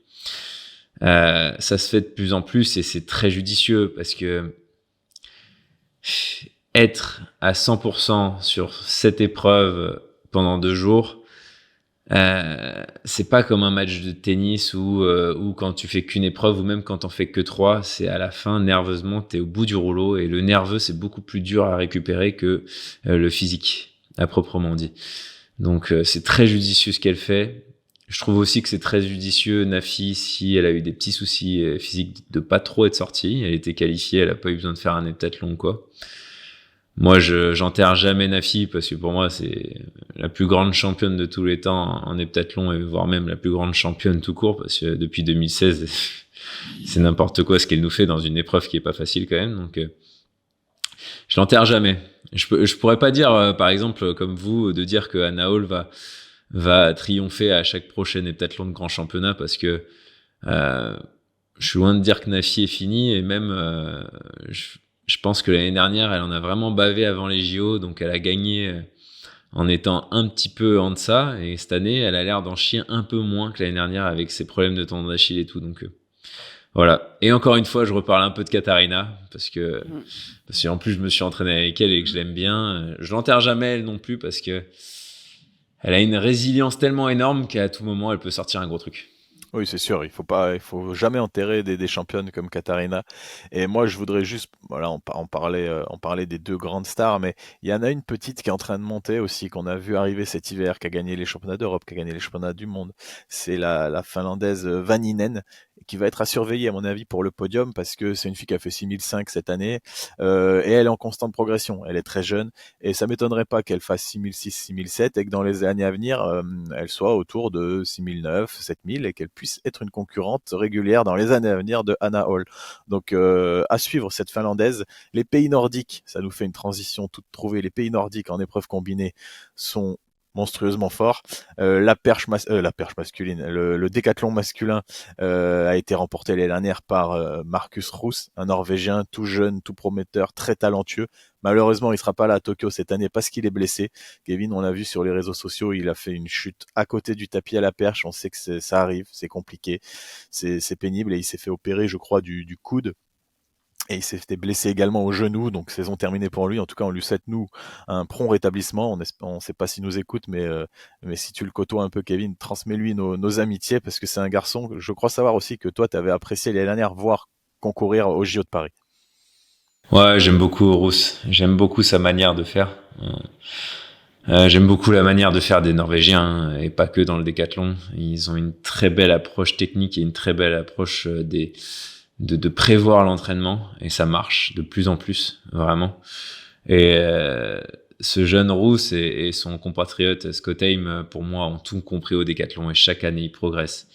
S2: Ça se fait de plus en plus et c'est très judicieux parce que être à 100% sur cette épreuve pendant 2 jours, c'est pas comme un match de tennis où quand tu fais qu'une épreuve ou même quand t'en fais que 3, c'est à la fin, nerveusement, t'es au bout du rouleau et le nerveux, c'est beaucoup plus dur à récupérer que le physique, à proprement dit. Donc c'est très judicieux ce qu'elle fait. Je trouve aussi que c'est très judicieux, Nafi, si elle a eu des petits soucis physiques, de pas trop être sortie. Elle était qualifiée, elle a pas eu besoin de faire un heptathlon ou quoi. Moi, j'enterre jamais Nafi parce que pour moi, c'est la plus grande championne de tous les temps en heptathlon et voire même la plus grande championne tout court parce que depuis 2016, c'est n'importe quoi ce qu'elle nous fait dans une épreuve qui est pas facile quand même. Donc, je l'enterre jamais. Je pourrais pas dire, par exemple, comme vous, de dire que Anna Hall va triompher à chaque prochain heptathlon de grand championnat parce que je suis loin de dire que Nafi est fini et même je pense que l'année dernière elle en a vraiment bavé avant les JO, donc elle a gagné en étant un petit peu en deçà, et cette année elle a l'air d'en chier un peu moins que l'année dernière avec ses problèmes de tendon d'Achille et tout, donc voilà. Et encore une fois, je reparle un peu de Katharina parce que en plus je me suis entraîné avec elle et que je l'aime bien. Je l'enterre jamais elle non plus parce que elle a une résilience tellement énorme qu'à tout moment elle peut sortir un gros truc.
S1: Oui, c'est sûr, il faut jamais enterrer des championnes comme Katharina. Et moi, je voudrais juste, voilà, on parlait des deux grandes stars, mais il y en a une petite qui est en train de monter aussi, qu'on a vu arriver cet hiver, qui a gagné les championnats d'Europe, qui a gagné les championnats du monde. C'est la Finlandaise Vaninen, qui va être à surveiller, à mon avis, pour le podium, parce que c'est une fille qui a fait 6005 cette année, et elle est en constante progression. Elle est très jeune, et ça m'étonnerait pas qu'elle fasse 6006, 6007, et que dans les années à venir, elle soit autour de 6009, 7000, et qu'elle puisse être une concurrente régulière dans les années à venir de Anna Hall. Donc à suivre cette Finlandaise. Les pays nordiques, ça nous fait une transition toute trouvée. Les pays nordiques en épreuve combinée sont monstrueusement fort. La perche masculine, le décathlon masculin a été remporté l'année dernière par Marcus Roos, un Norvégien tout jeune, tout prometteur, très talentueux. Malheureusement, il sera pas là à Tokyo cette année parce qu'il est blessé. Kevin, on l'a vu sur les réseaux sociaux, il a fait une chute à côté du tapis à la perche. On sait que ça arrive, c'est compliqué, c'est pénible et il s'est fait opérer, je crois, du coude. Et il s'était blessé également au genou, donc saison terminée pour lui. En tout cas, on lui souhaite, nous, un prompt rétablissement. On ne sait pas s'il nous écoute, mais si tu le côtoies un peu, Kevin, transmets-lui nos amitiés, parce que c'est un garçon, je crois savoir aussi que toi, tu avais apprécié l'année dernière voir concourir au JO de Paris.
S2: Ouais, j'aime beaucoup Rousse. J'aime beaucoup sa manière de faire. J'aime beaucoup la manière de faire des Norvégiens, hein, et pas que dans le décathlon. Ils ont une très belle approche technique et une très belle approche de prévoir l'entraînement, et ça marche de plus en plus, vraiment. Et ce jeune Rousse et son compatriote Scott Aim, pour moi, ont tout compris au décathlon, et chaque année ils progressent.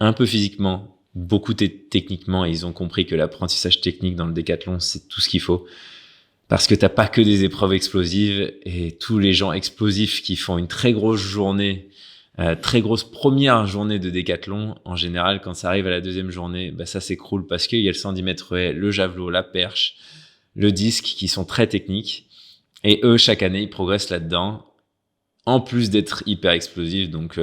S2: Un peu physiquement, beaucoup techniquement, et ils ont compris que l'apprentissage technique dans le décathlon, c'est tout ce qu'il faut. Parce que t'as pas que des épreuves explosives, et tous les gens explosifs qui font une très grosse journée, très grosse première journée de décathlon, en général, quand ça arrive à la deuxième journée, bah ça s'écroule parce qu'il y a le 110 mètres haies, le javelot, la perche, le disque, qui sont très techniques. Et eux, chaque année, ils progressent là-dedans, en plus d'être hyper explosifs. Donc,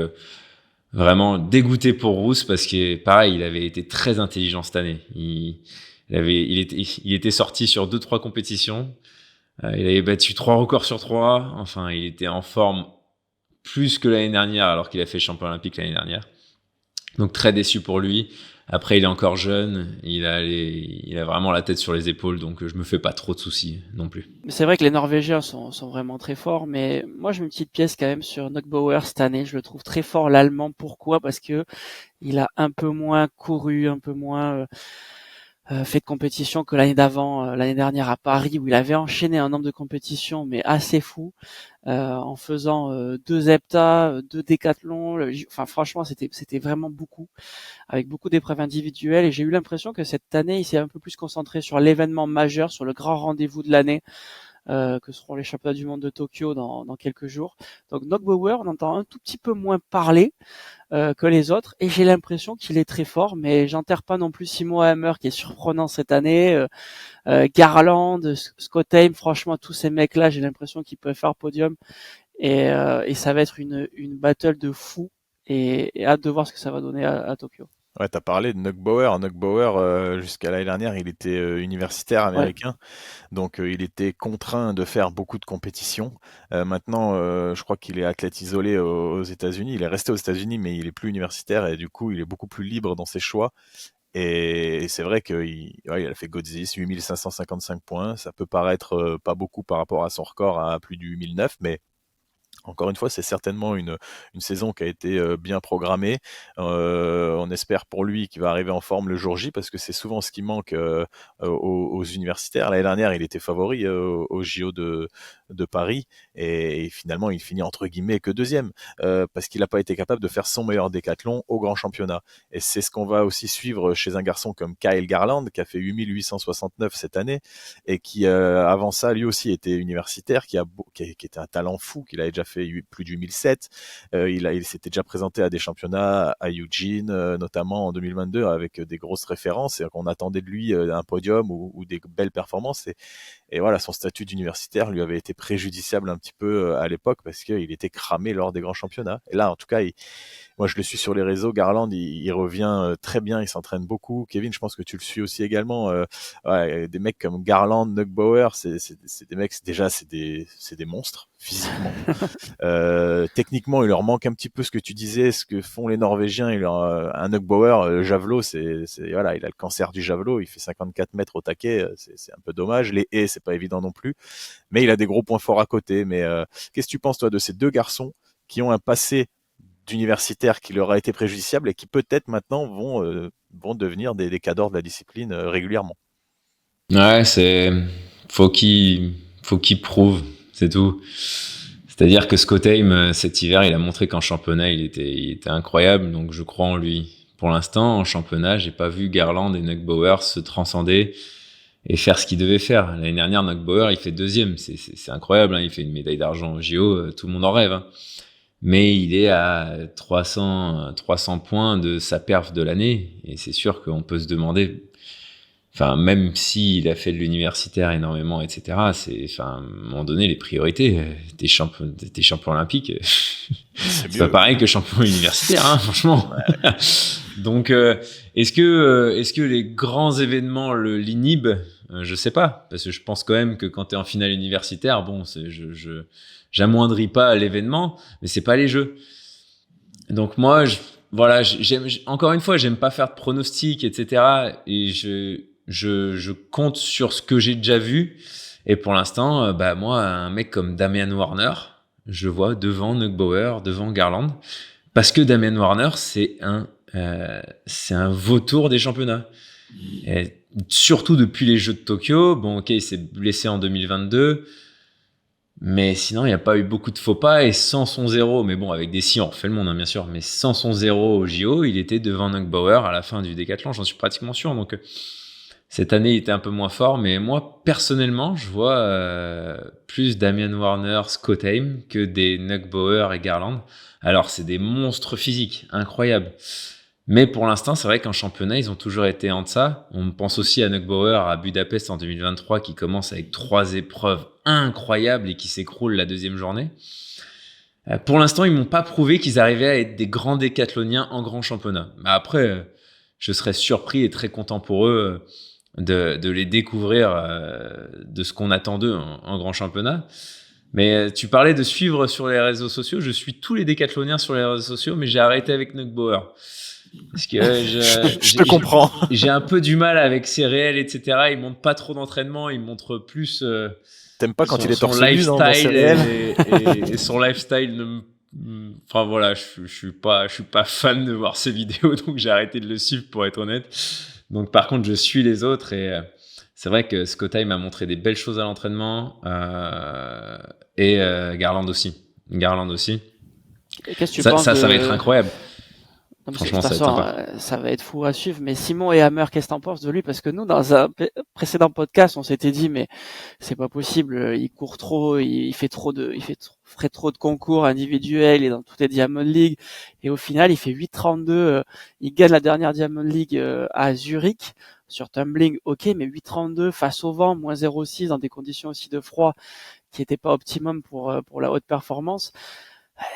S2: vraiment dégoûté pour Rousse, parce que, pareil, il avait été très intelligent cette année. Il était sorti sur 2-3 compétitions. Il avait battu 3 records sur 3. Enfin, il était en forme plus que l'année dernière, alors qu'il a fait champion olympique l'année dernière. Donc très déçu pour lui. Après, il est encore jeune. Il a vraiment la tête sur les épaules, donc je me fais pas trop de soucis non plus.
S3: C'est vrai que les Norvégiens sont vraiment très forts, mais moi je mets une petite pièce quand même sur Knockbauer cette année. Je le trouve très fort, l'Allemand. Pourquoi? Parce que il a un peu moins couru, un peu moins fait de compétition que l'année d'avant, l'année dernière à Paris, où il avait enchaîné un nombre de compétitions mais assez fou, en faisant 2 heptas, 2 décathlons. Enfin franchement c'était vraiment beaucoup, avec beaucoup d'épreuves individuelles, et j'ai eu l'impression que cette année il s'est un peu plus concentré sur l'événement majeur, sur le grand rendez-vous de l'année, que seront les championnats du monde de Tokyo dans quelques jours. Donc Knockbauer, on entend un tout petit peu moins parler que les autres, et j'ai l'impression qu'il est très fort, mais j'enterre pas non plus Simo Hammer qui est surprenant cette année, Garland, Scott Aim. Franchement, tous ces mecs là, j'ai l'impression qu'ils peuvent faire podium, et ça va être une battle de fou, et hâte de voir ce que ça va donner à Tokyo.
S1: Ouais, t'as parlé de Knockbauer. Knockbauer, jusqu'à l'année dernière, il était universitaire
S3: Ouais.
S1: américain, donc il était contraint de faire beaucoup de compétitions. Maintenant, je crois qu'il est athlète isolé aux États-Unis. Il est resté aux États-Unis, mais il est plus universitaire, et du coup, il est beaucoup plus libre dans ses choix. Et c'est vrai qu'il a fait Godzis, 8555 points. Ça peut paraître pas beaucoup par rapport à son record à plus du 8009, mais encore une fois, c'est certainement une saison qui a été bien programmée. On espère pour lui qu'il va arriver en forme le jour J, parce que c'est souvent ce qui manque aux universitaires. L'année dernière, il était favori au JO de Paris, et finalement, il finit entre guillemets que deuxième, parce qu'il n'a pas été capable de faire son meilleur décathlon au grand championnat. Et c'est ce qu'on va aussi suivre chez un garçon comme Kyle Garland, qui a fait 8869 cette année, et qui, avant ça, lui aussi était universitaire, qui était un talent fou, qu'il avait déjà fait plus du 1007. Il s'était déjà présenté à des championnats à Eugene, notamment en 2022, avec des grosses références, et qu'on attendait de lui un podium ou des belles performances. Et voilà, son statut d'universitaire lui avait été préjudiciable un petit peu à l'époque, parce qu'il était cramé lors des grands championnats. Et là, en tout cas, moi je le suis sur les réseaux. Garland, il revient très bien, il s'entraîne beaucoup. Kevin, je pense que tu le suis aussi également. Ouais, des mecs comme Garland, Knockbauer, c'est des mecs, déjà c'est des monstres physiquement. Techniquement, il leur manque un petit peu ce que tu disais, ce que font les Norvégiens. Un Knockbauer, javelot, voilà, il a le cancer du javelot. Il fait 54 mètres au taquet, c'est un peu dommage. Les haies, c'est pas évident non plus, mais il a des gros points forts à côté. Mais qu'est-ce que tu penses toi de ces deux garçons qui ont un passé d'universitaire qui leur a été préjudiciable, et qui peut-être maintenant vont devenir des cadors de la discipline régulièrement?
S2: Ouais, faut qu'il prouve, c'est tout. C'est-à-dire que Scott Aim, cet hiver, il a montré qu'en championnat, il était incroyable, donc je crois en lui. Pour l'instant, en championnat, j'ai pas vu Garland et Knockbauer se transcender et faire ce qu'il devait faire. L'année dernière, Knockbauer, il fait deuxième, c'est incroyable, hein, il fait une médaille d'argent au JO, tout le monde en rêve, hein. mais il est à 300 points de sa perf de l'année. Et c'est sûr qu'on peut se demander, enfin, même s'il a fait de l'universitaire énormément, etc., à un moment donné, les priorités, t'es champion olympique, c'est pas pareil que champion universitaire, hein, franchement.
S1: Ouais.
S2: Donc, est-ce que les grands événements l'inhibent? Je sais pas, parce que je pense quand même que quand t'es en finale universitaire, bon, j'amoindris pas l'événement, mais c'est pas les jeux. Donc moi, voilà, encore une fois, j'aime pas faire de pronostics, etc. Et je compte sur ce que j'ai déjà vu. Et pour l'instant, moi, un mec comme Damian Warner, je le vois devant Neugebauer, devant Garland, parce que Damian Warner, c'est un vautour des championnats. Et surtout depuis les Jeux de Tokyo. Bon, ok, il s'est blessé en 2022. Mais sinon, il n'y a pas eu beaucoup de faux pas. Et sans son 0, mais bon, avec des si, on refait le monde, hein, bien sûr. Mais sans son 0 au JO, il était devant Neugebauer à la fin du décathlon. J'en suis pratiquement sûr. Donc, cette année, il était un peu moins fort. Mais moi, personnellement, je vois plus Damian Warner, Scott Haim que des Neugebauer et Garland. Alors, c'est des monstres physiques, incroyables. Mais pour l'instant, c'est vrai qu'en championnat, ils ont toujours été en deçà. On pense aussi à Neugebauer à Budapest en 2023 qui commence avec 3 épreuves incroyables et qui s'écroule la deuxième journée. Pour l'instant, ils m'ont pas prouvé qu'ils arrivaient à être des grands décathloniens en grand championnat. Mais après, je serais surpris et très content pour eux de les découvrir de ce qu'on attend d'eux en grand championnat. Mais tu parlais de suivre sur les réseaux sociaux. Je suis tous les décathloniens sur les réseaux sociaux, mais j'ai arrêté avec Neugebauer. Parce que
S1: je te comprends.
S2: J'ai un peu du mal avec ses réels, etc. Il montre pas trop d'entraînement, il montre plus
S1: T'aimes pas quand il est
S2: son
S1: torse nu dans ses réels
S2: et son lifestyle. Enfin voilà, je suis pas fan de voir ses vidéos, donc j'ai arrêté de le suivre pour être honnête. Donc par contre, je suis les autres et c'est vrai que Scott Haim m'a montré des belles choses à l'entraînement et Garland aussi.
S3: Et qu'est-ce que tu penses
S2: Ça va être incroyable.
S3: Non,
S2: franchement,
S3: de toute façon, ça va être fou à suivre. Mais Simon et Hammer, qu'est-ce que t'en penses de lui? Parce que nous, dans un précédent podcast, on s'était dit, mais c'est pas possible, il court trop, il ferait trop de concours individuels, il est dans toutes les Diamond League. Et au final, il fait 8,32, il gagne la dernière Diamond League à Zurich. Sur tumbling, ok, mais 8,32 face au vent, moins 0,6 dans des conditions aussi de froid qui n'étaient pas optimum pour la haute performance.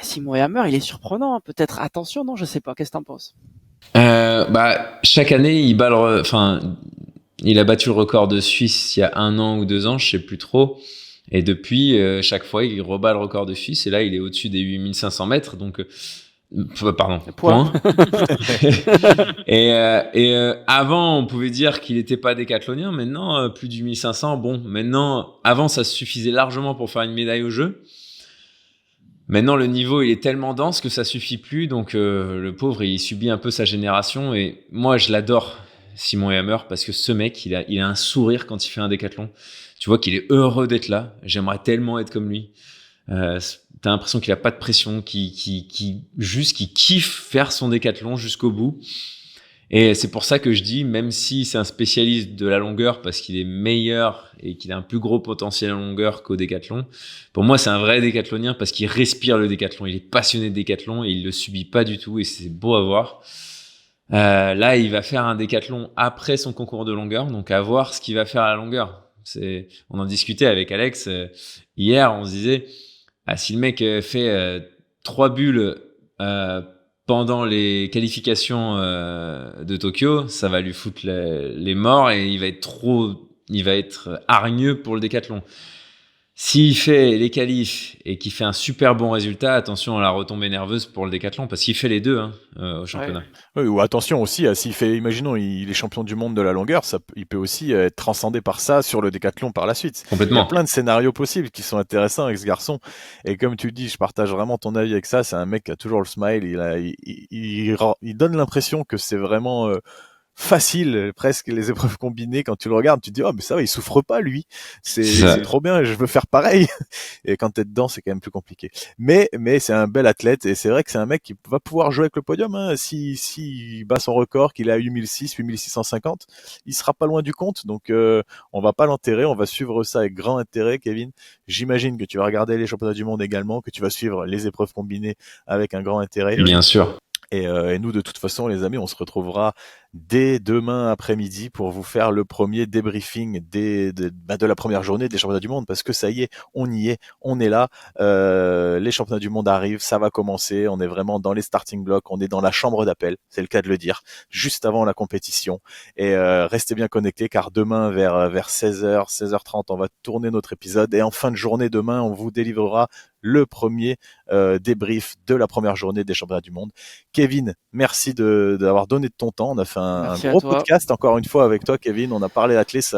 S3: Simon et Hammer, il est surprenant, hein. Peut-être attention, non, je sais pas. Qu'est-ce que t'en penses?
S2: Chaque année, il a battu le record de Suisse il y a 1 an ou 2 ans, je sais plus trop. Et depuis, chaque fois, il rebat le record de Suisse. Et là, il est au-dessus des 8500 mètres. Donc, point. et avant, on pouvait dire qu'il n'était pas décathlonien. Maintenant, plus du 1500. Bon, maintenant, avant, ça suffisait largement pour faire une médaille au jeu. Maintenant, le niveau, il est tellement dense que ça suffit plus. Donc, le pauvre, il subit un peu sa génération. Et moi, je l'adore, Simon Hammer, parce que ce mec, il a un sourire quand il fait un décathlon. Tu vois qu'il est heureux d'être là. J'aimerais tellement être comme lui. T'as l'impression qu'il a pas de pression, qu'il kiffe faire son décathlon jusqu'au bout. Et c'est pour ça que je dis, même si c'est un spécialiste de la longueur parce qu'il est meilleur et qu'il a un plus gros potentiel en longueur qu'au décathlon, pour moi c'est un vrai décathlonien parce qu'il respire le décathlon, il est passionné de décathlon et il le subit pas du tout et c'est beau à voir. Là il va faire un décathlon après son concours de longueur, donc à voir ce qu'il va faire à la longueur. On en discutait avec Alex hier, on se disait si le mec fait 3 bulles pendant les qualifications de Tokyo, ça va lui foutre les morts et il va être hargneux pour le décathlon. S'il fait les qualifs et qu'il fait un super bon résultat, attention à la retombée nerveuse pour le décathlon, parce qu'il fait les deux au championnat.
S1: Ouais. Oui, ou attention aussi, s'il fait, imaginons, il est champion du monde de la longueur, il peut aussi être transcendé par ça sur le décathlon par la suite.
S2: Complètement.
S1: Il y a plein de scénarios possibles qui sont intéressants avec ce garçon. Et comme tu dis, je partage vraiment ton avis avec ça. C'est un mec qui a toujours le smile. Il donne l'impression que c'est vraiment facile presque les épreuves combinées. Quand tu le regardes, tu te dis oh mais ça va, il souffre pas lui, c'est trop bien, je veux faire pareil. Et quand t'es dedans, c'est quand même plus compliqué. Mais c'est un bel athlète et c'est vrai que c'est un mec qui va pouvoir jouer avec le podium. Hein. Si bat son record, qu'il est à 8006, 8650, il sera pas loin du compte. Donc on va pas l'enterrer, on va suivre ça avec grand intérêt, Kevin. J'imagine que tu vas regarder les championnats du monde également, que tu vas suivre les épreuves combinées avec un grand intérêt.
S2: Bien sûr.
S1: Et nous, de toute façon, les amis, on se retrouvera dès demain après-midi pour vous faire le premier débriefing de la première journée des championnats du monde, parce que ça y est, on y est, on est là. Les championnats du monde arrivent, ça va commencer. On est vraiment dans les starting blocks, on est dans la chambre d'appel, c'est le cas de le dire, juste avant la compétition. Et restez bien connectés, car demain vers 16h, 16h30, on va tourner notre épisode. Et en fin de journée demain, on vous délivrera le premier débrief de la première journée des championnats du monde. Kevin, merci d'avoir donné de ton temps. On a fait un gros podcast encore une fois avec toi, Kevin. On a parlé athlète,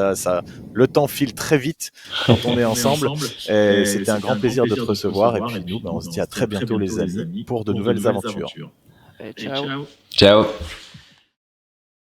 S1: le temps file très vite quand on est ensemble. Et c'était un grand plaisir de te recevoir. Et puis nous, on se dit à très bientôt, les amis, pour de nouvelles aventures.
S3: Ciao.
S2: Ciao.